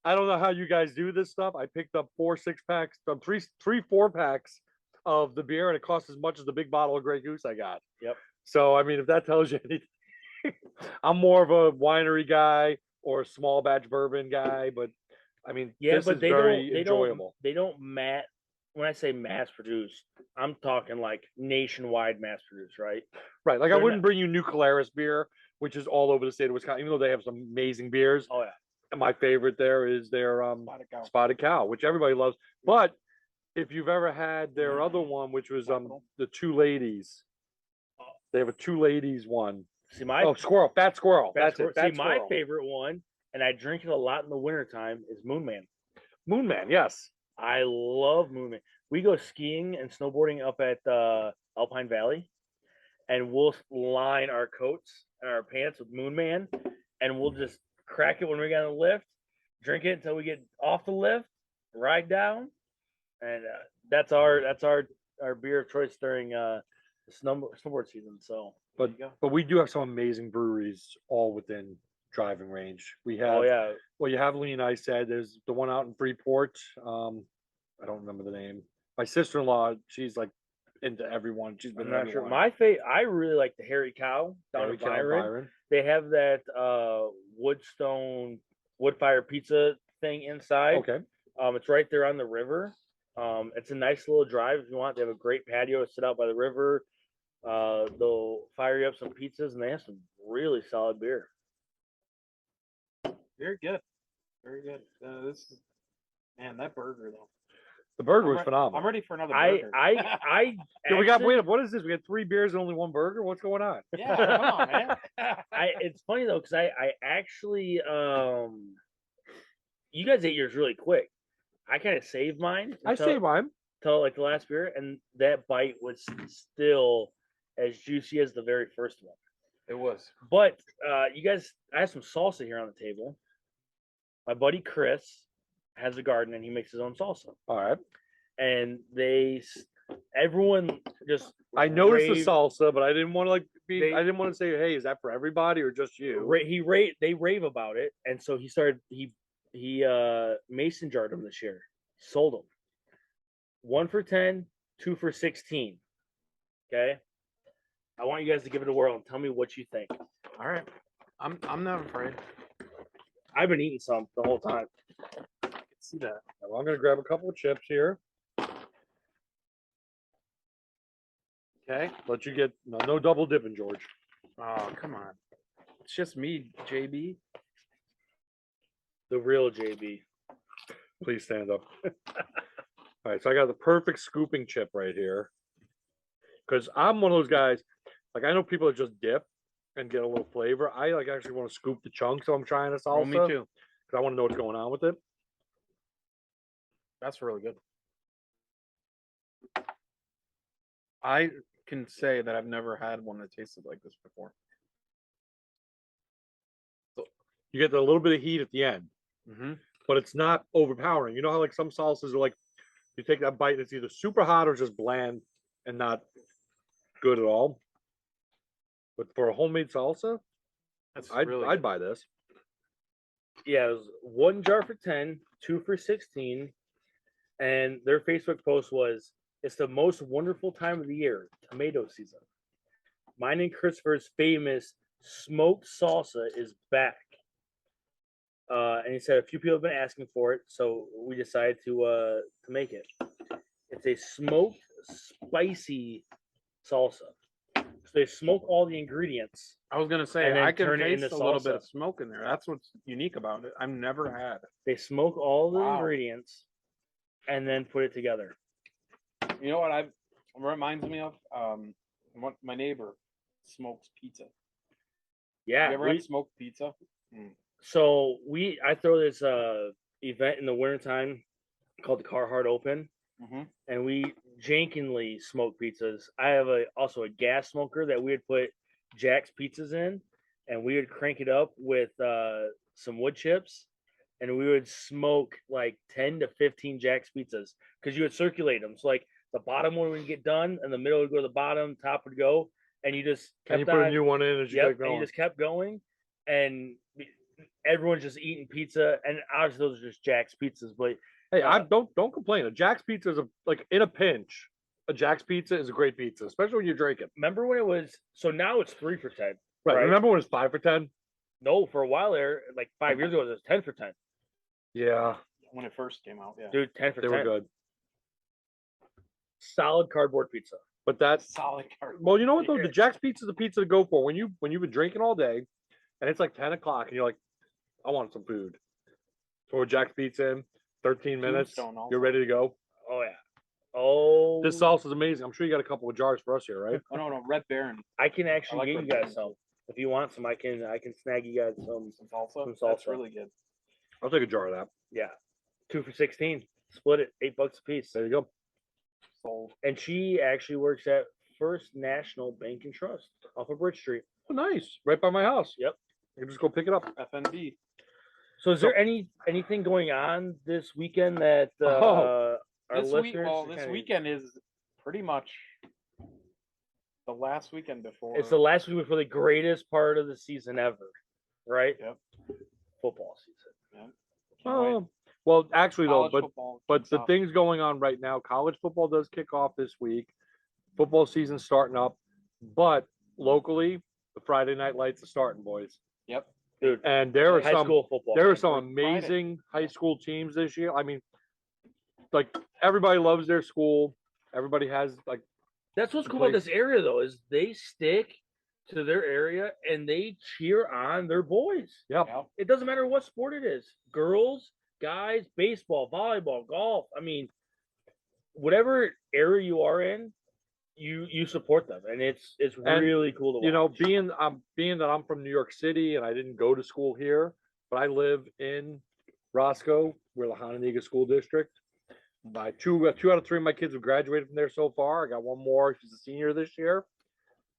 Speaker 2: I don't know how you guys do this stuff. I picked up 4 6-packs, 3 4-packs of the beer, and it cost as much as the big bottle of Grey Goose I got.
Speaker 4: Yep.
Speaker 2: So I mean, if that tells you anything, I'm more of a winery guy or a small batch bourbon guy. But I mean,
Speaker 4: Yeah,
Speaker 2: this
Speaker 4: but
Speaker 2: is
Speaker 4: they
Speaker 2: very
Speaker 4: don't
Speaker 2: enjoyable.
Speaker 4: they don't mat when I say mass produced, I'm talking like nationwide mass produced, right?
Speaker 2: Right. Like I
Speaker 4: They're
Speaker 2: wouldn't
Speaker 4: not-
Speaker 2: bring you New Glarus beer, which is all over the state of Wisconsin, even though they have some amazing beers.
Speaker 4: Oh yeah,
Speaker 2: And my favorite there is their
Speaker 3: Spotted Cow.
Speaker 2: Spotted Cow, which everybody loves. But if you've ever had their
Speaker 3: Mm.
Speaker 2: other one, which was
Speaker 3: Capital.
Speaker 2: the Two Ladies, they have a Two Ladies one.
Speaker 4: see my
Speaker 2: Oh, squirrel, fat squirrel.
Speaker 4: Fat
Speaker 2: That's
Speaker 4: Squirrel-
Speaker 2: it. Fat
Speaker 4: see my
Speaker 2: squirrel.
Speaker 4: favorite one, and I drink it a lot in the wintertime, is Moon Man.
Speaker 2: Moon Man, yes.
Speaker 4: I love Moon Man. We go skiing and snowboarding up at Alpine Valley, and we'll line our coats and our pants with Moon Man, and we'll just crack it when we get on the lift, drink it until we get off the lift, ride down, and that's our beer of choice during the snowboard season. So,
Speaker 2: But we do have some amazing breweries all within driving range. We have
Speaker 4: oh yeah,
Speaker 2: well, you have Lean I said. There's the one out in Freeport. I don't remember the name. My sister-in-law, she's like into everyone. She's been
Speaker 4: I'm
Speaker 2: to
Speaker 4: not sure.
Speaker 2: everyone.
Speaker 4: I really like the Hairy Cow down
Speaker 2: Harry
Speaker 4: in
Speaker 2: Cow,
Speaker 4: Byron. They have that Woodstone wood fire pizza thing inside.
Speaker 2: Okay.
Speaker 4: It's right there on the river. It's a nice little drive if you want. They have a great patio to sit out by the river. They'll fire you up some pizzas, and they have some really solid beer.
Speaker 3: Very good. Very good. This is, man, that burger though.
Speaker 2: The burger was
Speaker 3: I'm
Speaker 2: phenomenal.
Speaker 3: ready for another
Speaker 4: I
Speaker 3: burger.
Speaker 2: Yeah, we got
Speaker 4: actually-
Speaker 2: wait up. What is this? We had 3 beers and only 1 burger. What's going on?
Speaker 3: Yeah, come on, man.
Speaker 4: It's funny though because I actually you guys ate yours really quick. I kind of saved mine.
Speaker 2: I say mine.
Speaker 4: Until like the last beer, and that bite was still as juicy as the very first one.
Speaker 3: It was.
Speaker 4: But you guys, I have some salsa here on the table. My buddy Chris has a garden and he makes his own salsa.
Speaker 2: All right.
Speaker 4: And everyone just
Speaker 2: I noticed
Speaker 4: raved-
Speaker 2: the salsa, but I didn't want to
Speaker 4: They-
Speaker 2: I didn't want to say, hey, is that for everybody or just you?
Speaker 4: They rave about it, and so he mason jarred them this year, sold them 1 for 10, 2 for 16. Okay, I want you guys to give it a whirl and tell me what you think.
Speaker 3: All right. I'm not afraid.
Speaker 4: I've been eating some the whole time.
Speaker 3: I can see that.
Speaker 2: Well, I'm going to grab a couple of chips here.
Speaker 3: Okay.
Speaker 2: Let you get no double dipping, George.
Speaker 3: Oh, come on. It's just me, JB.
Speaker 4: The real JB.
Speaker 2: Please stand up. All right, so I got the perfect scooping chip right here. Because I'm one of those guys, like I know people that just dip and get a little flavor. I like actually want to scoop the chunks so I'm trying a salsa.
Speaker 3: Oh, me too.
Speaker 2: Because I want to know what's going on with it.
Speaker 3: That's really good. I can say that I've never had one that tasted like this before.
Speaker 2: You get a little bit of heat at the end,
Speaker 3: Mm-hmm.
Speaker 2: but it's not overpowering. You know how like some salsas are like, you take that bite and it's either super hot or just bland and not good at all. But for a homemade salsa,
Speaker 3: That's
Speaker 2: I'd
Speaker 3: really good.
Speaker 2: buy this.
Speaker 4: Yeah, it was 1 jar for 10, 2 for 16, and their Facebook post was, "It's the most wonderful time of the year, tomato season. Mine and Christopher's famous smoked salsa is back." And he said a few people have been asking for it, so we decided to make it. It's a smoked spicy salsa. So they smoke all the ingredients.
Speaker 3: I was gonna say
Speaker 4: and then
Speaker 3: I can
Speaker 4: turn it
Speaker 3: taste
Speaker 4: into
Speaker 3: a little bit
Speaker 4: salsa.
Speaker 3: of smoke in there. That's what's unique about it. I've never had.
Speaker 4: They smoke all the
Speaker 3: Wow.
Speaker 4: ingredients and then put it together.
Speaker 3: You know what it reminds me of? My neighbor smokes pizza.
Speaker 4: Yeah.
Speaker 3: You ever had smoked pizza?
Speaker 4: So I throw this event in the wintertime called the Carhartt Open,
Speaker 3: Mm-hmm.
Speaker 4: and we jankinly smoke pizzas. I have also a gas smoker that we would put Jack's pizzas in, and we would crank it up with some wood chips, and we would smoke like 10 to 15 Jack's pizzas because you would circulate them. So like the bottom one would get done, and the middle would go to the bottom, top would go, and you just kept
Speaker 2: And you put a
Speaker 4: on.
Speaker 2: new one in as you
Speaker 4: Yep,
Speaker 2: get
Speaker 4: and
Speaker 2: going.
Speaker 4: you just kept going, and everyone's just eating pizza, and obviously those are just Jack's pizzas. But
Speaker 2: Hey, I don't complain. A Jack's pizza is like in a pinch. A Jack's pizza is a great pizza, especially when you drink it.
Speaker 4: remember when it was? So now it's 3 for 10.
Speaker 2: Right.
Speaker 4: Right.
Speaker 2: Remember when it's 5 for 10?
Speaker 4: No, for a while there, like 5 years ago, it was 10 for 10.
Speaker 2: Yeah,
Speaker 3: When it first came out, yeah.
Speaker 4: Dude, 10 for
Speaker 2: they
Speaker 4: 10.
Speaker 2: were good.
Speaker 4: solid cardboard pizza.
Speaker 2: But that's
Speaker 3: Solid card.
Speaker 2: well, you know what though? The
Speaker 3: Here.
Speaker 2: Jack's Pizza is the pizza to go for when you've been drinking all day, and it's like 10 o'clock, and you're like, I want some food. Throw a Jack's Pizza in, 13 minutes,
Speaker 3: Tombstone also.
Speaker 2: you're ready to go.
Speaker 4: Oh yeah. Oh,
Speaker 2: This sauce is amazing. I'm sure you got a couple of jars for us here, right?
Speaker 3: Oh no, Red Baron.
Speaker 4: I can actually
Speaker 3: like
Speaker 4: get
Speaker 3: Red
Speaker 4: you guys
Speaker 3: Baron.
Speaker 4: some if you want some. I can snag you guys some.
Speaker 3: Some salsa.
Speaker 4: Some
Speaker 3: That's
Speaker 4: salsa.
Speaker 3: really good.
Speaker 2: I'll take a jar of that.
Speaker 4: Yeah, 2 for $16. Split it, $8 a piece.
Speaker 2: There you go.
Speaker 3: Sold.
Speaker 4: And she actually works at First National Bank and Trust off of Bridge Street.
Speaker 2: Oh, nice. Right by my house.
Speaker 4: Yep.
Speaker 2: You can just go pick it up.
Speaker 3: FNB.
Speaker 4: So, is there anything going on this weekend that our
Speaker 3: This
Speaker 4: listeners?
Speaker 3: this weekend is pretty much the last weekend before.
Speaker 4: It's the last week before the greatest part of the season ever, right?
Speaker 3: Yep.
Speaker 4: Football season.
Speaker 3: Can't wait.
Speaker 2: Oh, well, actually,
Speaker 3: College
Speaker 2: though,
Speaker 3: football
Speaker 2: but
Speaker 3: kicks
Speaker 2: the
Speaker 3: off.
Speaker 2: things going on right now, college football does kick off this week. Football season's starting up, but locally, the Friday Night Lights are starting, boys.
Speaker 3: Yep.
Speaker 4: Dude,
Speaker 2: And there are
Speaker 4: high
Speaker 2: some
Speaker 4: school football.
Speaker 2: there are
Speaker 4: man.
Speaker 2: some
Speaker 3: Friday.
Speaker 2: amazing high school teams this year. I mean, like everybody loves their school. Everybody has like
Speaker 4: That's what's cool about this area, though, is they stick to their area and they cheer on their boys.
Speaker 2: yeah.
Speaker 3: Yep.
Speaker 4: It doesn't matter what sport it is, girls, guys, baseball, volleyball, golf. I mean, whatever area you are in, you support them, and it's
Speaker 2: And,
Speaker 4: really cool to watch.
Speaker 2: You know, being that I'm from New York City and I didn't go to school here, but I live in Roscoe, we're the Hononegah School District. My two out of three of my kids have graduated from there so far. I got one more; she's a senior this year,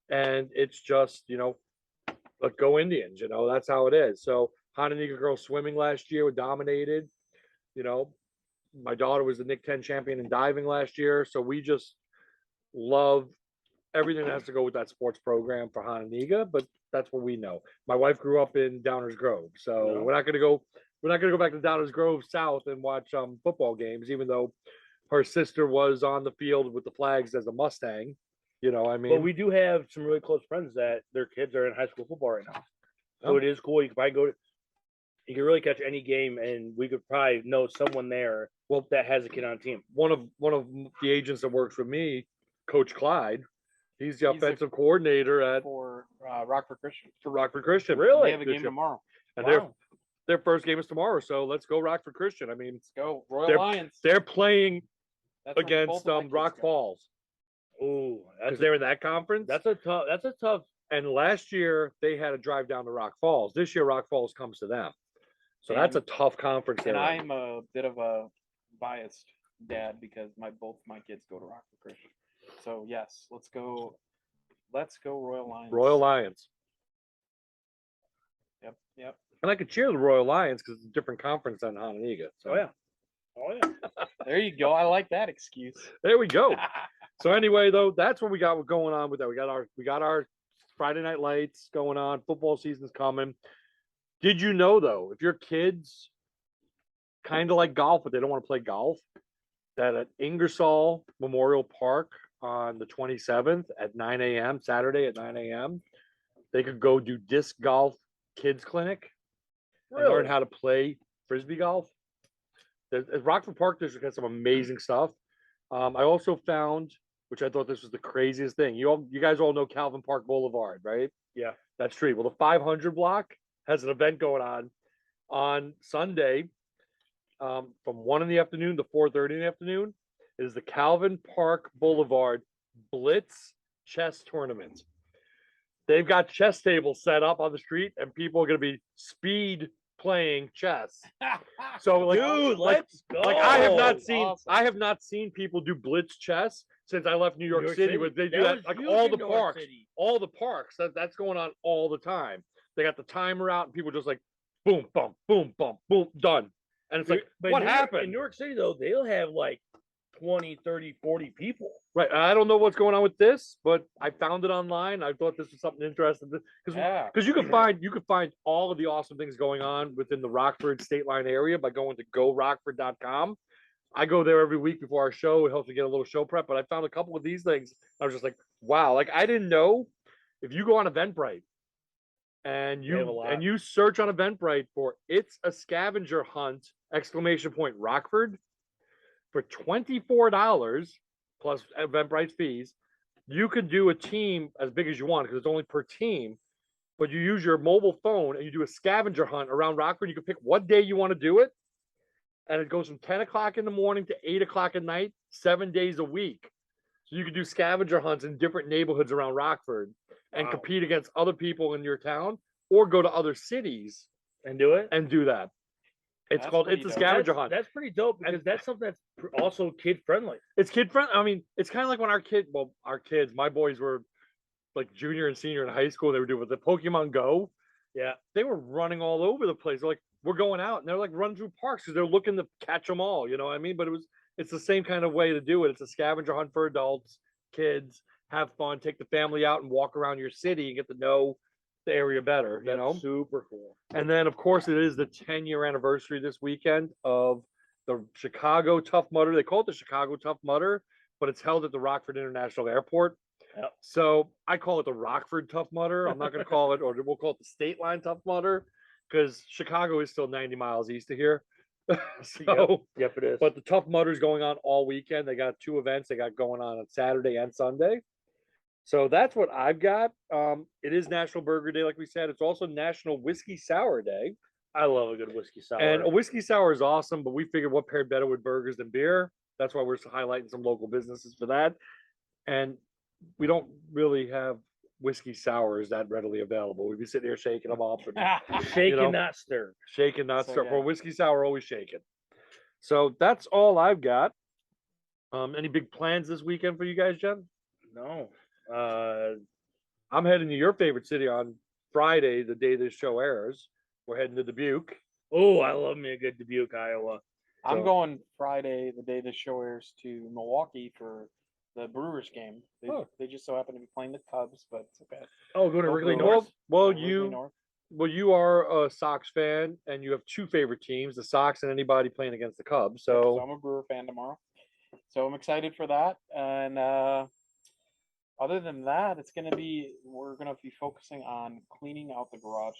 Speaker 2: and it's just let's go Indians. That's how it is. So Hononegah girls swimming last year were dominated. My daughter was the Nick 10 champion in diving last year, so we just love everything that has to go with that sports program for Hononegah, but that's what we know. My wife grew up in Downers Grove, so
Speaker 4: Yeah.
Speaker 2: we're not gonna go back to Downers Grove South and watch football games, even though her sister was on the field with the flags as a Mustang. I mean,
Speaker 4: But we do have some really close friends that their kids are in high school football right now. So
Speaker 2: Oh.
Speaker 4: it is cool. You can probably you can really catch any game, and we could probably know someone there that has a kid on a team.
Speaker 2: one of the agents that works with me, Coach Clyde, he's the
Speaker 3: He's the-
Speaker 2: offensive coordinator at
Speaker 3: For Rockford Christian.
Speaker 2: for Rockford Christian.
Speaker 4: Really?
Speaker 3: They have a
Speaker 2: Good
Speaker 3: game
Speaker 2: shit.
Speaker 3: tomorrow.
Speaker 2: And
Speaker 4: Wow.
Speaker 2: their first game is tomorrow, so let's go Rockford Christian. I mean,
Speaker 3: Let's go. Royal
Speaker 2: They're-
Speaker 3: Lions.
Speaker 2: they're playing
Speaker 3: That's where
Speaker 2: against
Speaker 3: both of my kids
Speaker 2: Rock
Speaker 3: go.
Speaker 2: Falls
Speaker 4: Ooh,
Speaker 2: because they're in that conference.
Speaker 4: that's a tough.
Speaker 2: And last year they had to drive down to Rock Falls. This year Rock Falls comes to them. So that's a
Speaker 3: And-
Speaker 2: tough conference.
Speaker 3: And
Speaker 2: they're in.
Speaker 3: I'm a bit of a biased dad because both my kids go to Rockford Christian. So yes, let's go Royal Lions.
Speaker 2: Royal Lions.
Speaker 3: Yep.
Speaker 2: And I could cheer the Royal Lions because it's a different conference than Hononegah. So
Speaker 4: Oh yeah.
Speaker 3: There you go. I like that excuse.
Speaker 2: there we go. So anyway, though, that's what we got going on with that. We got our Friday Night Lights going on. Football season's coming. Did you know though, if your kids kind of like golf, but they don't want to play golf, that at Ingersoll Memorial Park on the 27th at 9 a.m., Saturday at 9 a.m., they could go do disc golf kids clinic and learn how to play frisbee golf. The Rockford Park District has some amazing stuff. I also found, which I thought this was the craziest thing. You guys all know Calvin Park Boulevard, right?
Speaker 4: Yeah.
Speaker 2: That street. Well, the 500 block has an event going on Sunday from 1 in the afternoon to 4:30 in the afternoon. It is the Calvin Park Boulevard Blitz Chess Tournament. They've got chess tables set up on the street, and people are going to be speed playing chess. So, like,
Speaker 4: Dude, let's go.
Speaker 2: like I
Speaker 3: Awesome.
Speaker 2: have not seen people do blitz chess since I left New York City. Where they do
Speaker 4: That
Speaker 2: that
Speaker 4: was
Speaker 2: like
Speaker 4: huge
Speaker 2: all
Speaker 4: in
Speaker 2: the
Speaker 4: New York
Speaker 2: parks,
Speaker 4: City.
Speaker 2: all the parks. That's going on all the time. They got the timer out, and people just like boom, bump, boom, bump, boom, done. And it's like,
Speaker 4: But
Speaker 2: what
Speaker 4: New York-
Speaker 2: happened?
Speaker 4: in New York City? Though they'll have like 20, 30, 40 people.
Speaker 2: Right. I don't know what's going on with this, but I found it online. I thought this was something interesting because
Speaker 3: Yeah.
Speaker 2: you could find all of the awesome things going on within the Rockford state line area by going to gorockford.com. I go there every week before our show. It helps me get a little show prep, but I found a couple of these things. I was just like, wow, like I didn't know if you go on Eventbrite and
Speaker 4: They have a
Speaker 2: you
Speaker 4: lot.
Speaker 2: search on Eventbrite for "It's a Scavenger Hunt!" Rockford for $24. plus Eventbrite fees. You can do a team as big as you want because it's only per team. But you use your mobile phone and you do a scavenger hunt around Rockford. You can pick what day you want to do it, and it goes from 10 o'clock in the morning to 8 o'clock at night, 7 days a week. So you can do scavenger hunts in different neighborhoods around Rockford and compete against other people in your town, or go to other cities
Speaker 4: And do it.
Speaker 2: and do that. It's
Speaker 3: That's
Speaker 2: called
Speaker 3: pretty
Speaker 2: a
Speaker 3: dope.
Speaker 2: scavenger hunt.
Speaker 4: That's pretty dope because that's something that's also kid friendly.
Speaker 2: It's kid friendly. I mean, it's kind of like when our kids, my boys were like junior and senior in high school. They were doing the Pokemon Go.
Speaker 4: Yeah.
Speaker 2: They were running all over the place. They're like, we're going out, and they're like running through parks because they're looking to catch them all. You know what I mean? But it's the same kind of way to do it. It's a scavenger hunt for adults, kids. Have fun, take the family out and walk around your city and get to know the area better. You know,
Speaker 4: super cool.
Speaker 2: and then of course it is the 10-year anniversary this weekend of the Chicago Tough Mudder. They call it the Chicago Tough Mudder, but it's held at the Rockford International Airport.
Speaker 4: Yep.
Speaker 2: So I call it the Rockford Tough Mudder. I'm not going to call it, or we'll call it the State Line Tough Mudder, because Chicago is still 90 miles east of here. So,
Speaker 4: Yep, it is.
Speaker 2: but the Tough Mudder is going on all weekend. They got 2 events they got going on Saturday and Sunday. So that's what I've got. It is National Burger Day, like we said. It's also National Whiskey Sour Day.
Speaker 4: I love a good whiskey sour.
Speaker 2: And a whiskey sour is awesome, but we figured what paired better with burgers than beer. That's why we're highlighting some local businesses for that. And we don't really have whiskey sours that readily available. We'd be sitting here shaking them up. And,
Speaker 4: Shake
Speaker 2: you know,
Speaker 4: and not stir.
Speaker 2: shaking, not
Speaker 3: So,
Speaker 2: stir.
Speaker 3: yeah.
Speaker 2: For whiskey sour, always shaking. So that's all I've got. Any big plans this weekend for you guys, Jen?
Speaker 4: No.
Speaker 2: I'm heading to your favorite city on Friday, the day this show airs. We're heading to Dubuque.
Speaker 4: Oh, I love me a good Dubuque, Iowa.
Speaker 3: I'm
Speaker 2: So-
Speaker 3: going Friday, the day this show airs, to Milwaukee for the Brewers game.
Speaker 2: Oh.
Speaker 3: They just so happen to be playing the Cubs, but it's okay.
Speaker 4: Oh, go to
Speaker 3: Go
Speaker 4: Wrigley
Speaker 3: Brewers.
Speaker 4: North.
Speaker 2: Well,
Speaker 3: Wrigley North.
Speaker 2: you are a Sox fan, and you have 2 favorite teams: the Sox and anybody playing against the Cubs.
Speaker 3: Yep,
Speaker 2: So
Speaker 3: I'm a Brewer fan tomorrow, so I'm excited for that. And other than that, we're gonna be focusing on cleaning out the garage.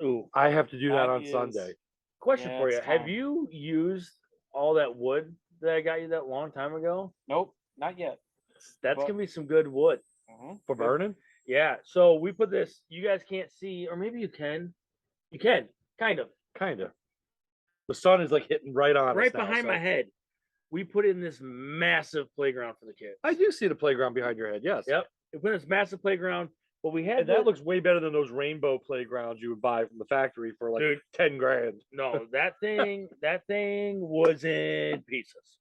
Speaker 4: Ooh,
Speaker 2: I have to do that
Speaker 3: That
Speaker 2: on
Speaker 3: is-
Speaker 2: Sunday.
Speaker 4: question
Speaker 3: Yeah,
Speaker 4: for you.
Speaker 3: it's
Speaker 4: Have
Speaker 3: time.
Speaker 4: you used all that wood that I got you that long time ago?
Speaker 3: Nope, not yet.
Speaker 4: That's
Speaker 3: Well-
Speaker 4: gonna be some good wood.
Speaker 2: For burning?
Speaker 4: Yeah. So we put this. You guys can't see, or maybe you can. You can, kind of,
Speaker 2: Kind of. The sun is like hitting right on us
Speaker 4: right
Speaker 2: now,
Speaker 4: behind
Speaker 2: so-
Speaker 4: my head. We put in this massive playground for the kids.
Speaker 2: I do see the playground behind your head. Yes.
Speaker 4: Yep. We put in this massive playground, but we had
Speaker 2: And that
Speaker 4: the-
Speaker 2: looks way better than those rainbow playgrounds you would buy from the factory for like
Speaker 4: Dude.
Speaker 2: 10 grand.
Speaker 4: No, that thing was in pieces.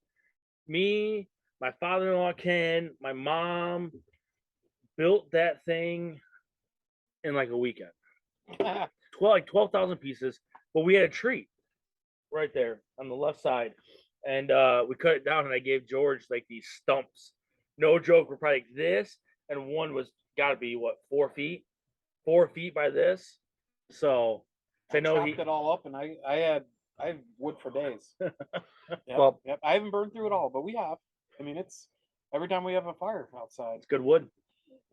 Speaker 4: Me, my father-in-law Ken, my mom built that thing in like a weekend. 12,000 pieces. But we had a tree right there on the left side, and we cut it down. And I gave George like these stumps. No joke, we're probably like this, and one was got to be what 4 feet, 4 feet by this. So I know
Speaker 3: chopped it all up, and I had wood for days. Yep,
Speaker 2: Well-
Speaker 3: yep. I haven't burned through it all, but we have. I mean, it's every time we have a fire outside.
Speaker 4: it's good wood.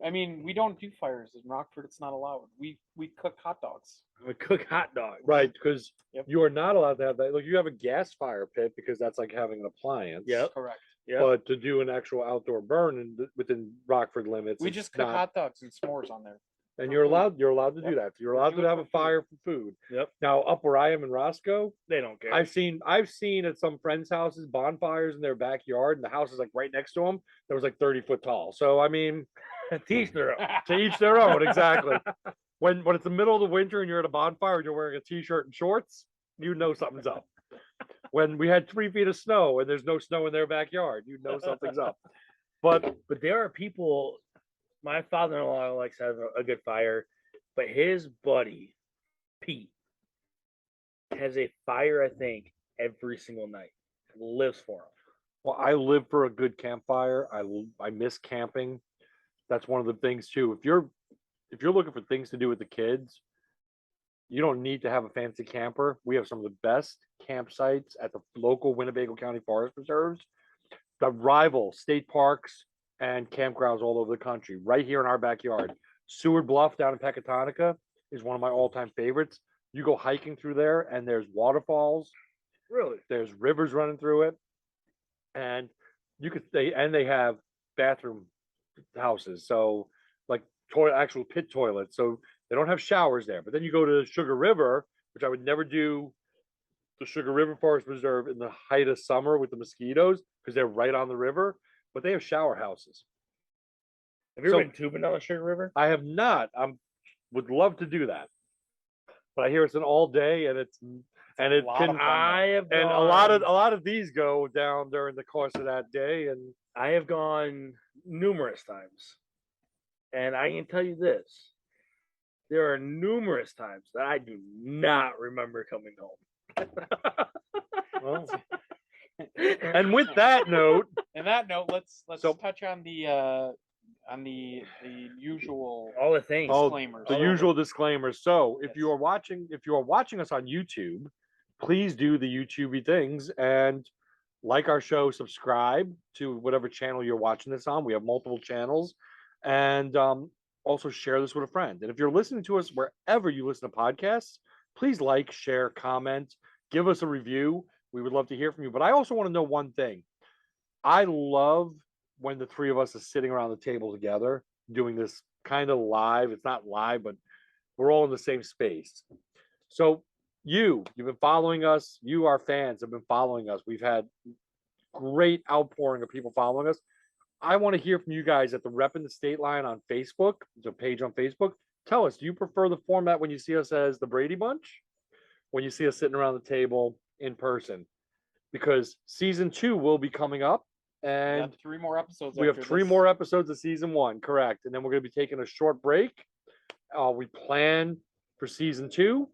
Speaker 3: I mean, we don't do fires in Rockford. It's not allowed. We cook hot dogs.
Speaker 4: We cook hot dogs.
Speaker 2: Right. Because
Speaker 3: Yep.
Speaker 2: you are not allowed to have that. Like you have a gas fire pit because that's like having an appliance.
Speaker 4: Yep.
Speaker 3: Correct.
Speaker 4: Yeah.
Speaker 2: But to do an actual outdoor burn within Rockford limits,
Speaker 3: We
Speaker 2: it's
Speaker 3: just cook
Speaker 2: not-
Speaker 3: hot dogs and s'mores on there.
Speaker 2: and
Speaker 3: for
Speaker 2: you're
Speaker 3: food.
Speaker 2: allowed to do
Speaker 3: Yep.
Speaker 2: that. You're
Speaker 3: We
Speaker 2: allowed
Speaker 3: do
Speaker 2: to
Speaker 3: it
Speaker 2: have
Speaker 3: for
Speaker 2: a
Speaker 3: food.
Speaker 2: fire for food.
Speaker 4: Yep.
Speaker 2: Now up where I am in Roscoe,
Speaker 4: They don't care.
Speaker 2: I've seen at some friends' houses bonfires in their backyard, and the house is like right next to them. That was like 30 foot tall. So I mean,
Speaker 4: Teach their own.
Speaker 2: to each their own. Exactly. When it's the middle of the winter and you're at a bonfire and you're wearing a t-shirt and shorts, you know something's up. When we had 3 feet of snow and there's no snow in their backyard, you know something's up. But
Speaker 4: But there are people. My father-in-law likes to have a good fire, but his buddy Pete has a fire. I think every single night. Lives for him.
Speaker 2: well, I live for a good campfire. I miss camping. That's one of the things too. If you're looking for things to do with the kids, you don't need to have a fancy camper. We have some of the best campsites at the local Winnebago County Forest Reserves, the rival state parks and campgrounds all over the country, right here in our backyard. Seward Bluff down in Pecatonica is one of my all-time favorites. You go hiking through there and there's waterfalls,
Speaker 4: Really?
Speaker 2: there's rivers running through it, and you could they have bathroom houses, so like actual pit toilets. So they don't have showers there. But then you go to Sugar River, which I would never do the Sugar River Forest Preserve in the height of summer with the mosquitoes because they're right on the river. But they have shower houses.
Speaker 4: Have you
Speaker 2: So-
Speaker 4: ever been tubing down the Sugar River?
Speaker 2: I have not. Would love to do that, but I hear it's an all day and it
Speaker 3: lot
Speaker 2: can
Speaker 3: of fun.
Speaker 4: I have
Speaker 2: and
Speaker 4: gone,
Speaker 2: a lot of these go down during the course of that day. And
Speaker 4: I have gone numerous times, and I can tell you this: there are numerous times that I do not remember coming home.
Speaker 2: well, and with that note,
Speaker 3: And that note, let's
Speaker 2: So-
Speaker 3: touch on the usual
Speaker 4: All the things.
Speaker 2: Oh,
Speaker 3: disclaimers.
Speaker 2: the usual disclaimers. So if
Speaker 3: Yes.
Speaker 2: you are watching us on YouTube, please do the YouTubey things and like our show, subscribe to whatever channel you're watching this on. We have multiple channels, and also share this with a friend. And if you're listening to us wherever you listen to podcasts, please like, share, comment, give us a review. We would love to hear from you. But I also want to know one thing. I love when the three of us are sitting around the table together doing this kind of live. It's not live, but we're all in the same space. So you've been following us. You, our fans, have been following us. We've had great outpouring of people following us. I want to hear from you guys at the Rep in the State Line on Facebook. There's a page on Facebook. Tell us, do you prefer the format when you see us as the Brady Bunch? When you see us sitting around the table in person? Because season 2 will be coming up.
Speaker 3: We
Speaker 2: And
Speaker 3: have 3 more episodes.
Speaker 2: we have
Speaker 3: after
Speaker 2: 3
Speaker 3: this.
Speaker 2: more episodes of season 1, correct? And then we're going to be taking a short break. We plan for season 2,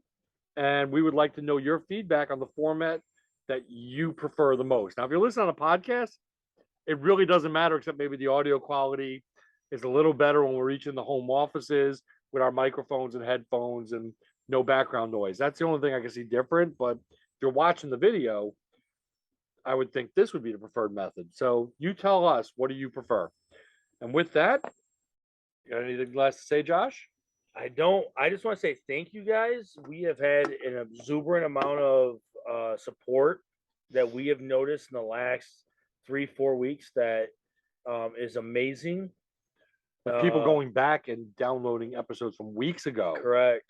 Speaker 2: and we would like to know your feedback on the format that you prefer the most. Now, if you're listening on a podcast, it really doesn't matter, except maybe the audio quality is a little better when we're reaching the home offices with our microphones and headphones and no background noise. That's the only thing I can see different. But if you're watching the video, I would think this would be the preferred method. So you tell us, what do you prefer? And with that, you got anything less to say, Josh?
Speaker 4: I don't. I just want to say thank you guys. We have had an exuberant amount of support that we have noticed in the last 3-4 weeks that is amazing.
Speaker 2: People going back and downloading episodes from weeks ago.
Speaker 4: Correct.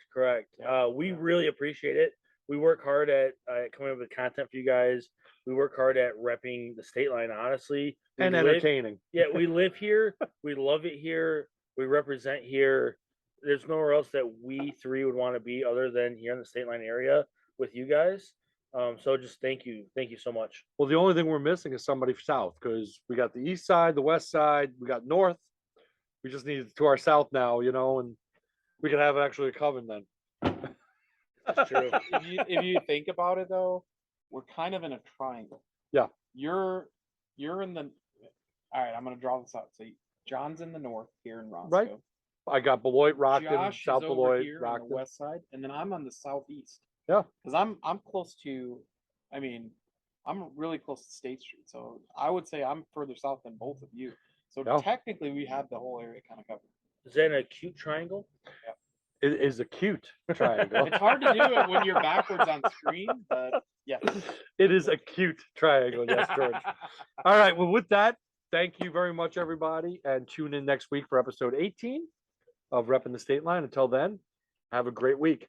Speaker 3: Yeah.
Speaker 4: We really appreciate it. We work hard at coming up with content for you guys. We work hard at repping the state line, honestly. We
Speaker 2: And
Speaker 4: live-
Speaker 2: entertaining.
Speaker 4: Yeah, we live here. We love it here. We represent here. There's nowhere else that we 3 would want to be other than here in the state line area with you guys. So just thank you so much.
Speaker 2: Well, the only thing we're missing is somebody south, because we got the east side, the west side, we got north. We just need to our south now, and we can have actually a coven then.
Speaker 4: That's true.
Speaker 3: If you think about it, though, we're kind of in a triangle.
Speaker 2: Yeah.
Speaker 3: You're in the. All right, I'm gonna draw this out. So John's in the north here in Roscoe.
Speaker 2: Right. I got Beloit, Rockton,
Speaker 3: Josh
Speaker 2: South
Speaker 3: is over
Speaker 2: Beloit,
Speaker 3: here on the
Speaker 2: Rockton.
Speaker 3: west side, and then I'm on the southeast.
Speaker 2: Yeah.
Speaker 3: Because I'm close to. I mean, I'm really close to State Street, so I would say I'm further south than both of you. So
Speaker 2: Yeah.
Speaker 3: technically, we have the whole area kind of covered.
Speaker 4: Is that an acute triangle?
Speaker 2: It is a cute triangle.
Speaker 3: It's hard to do it when you're backwards on screen, but yeah.
Speaker 2: It is a cute triangle, yes, George. All right. Well, with that, thank you very much, everybody, and tune in next week for episode 18 of Repping the State Line. Until then, have a great week.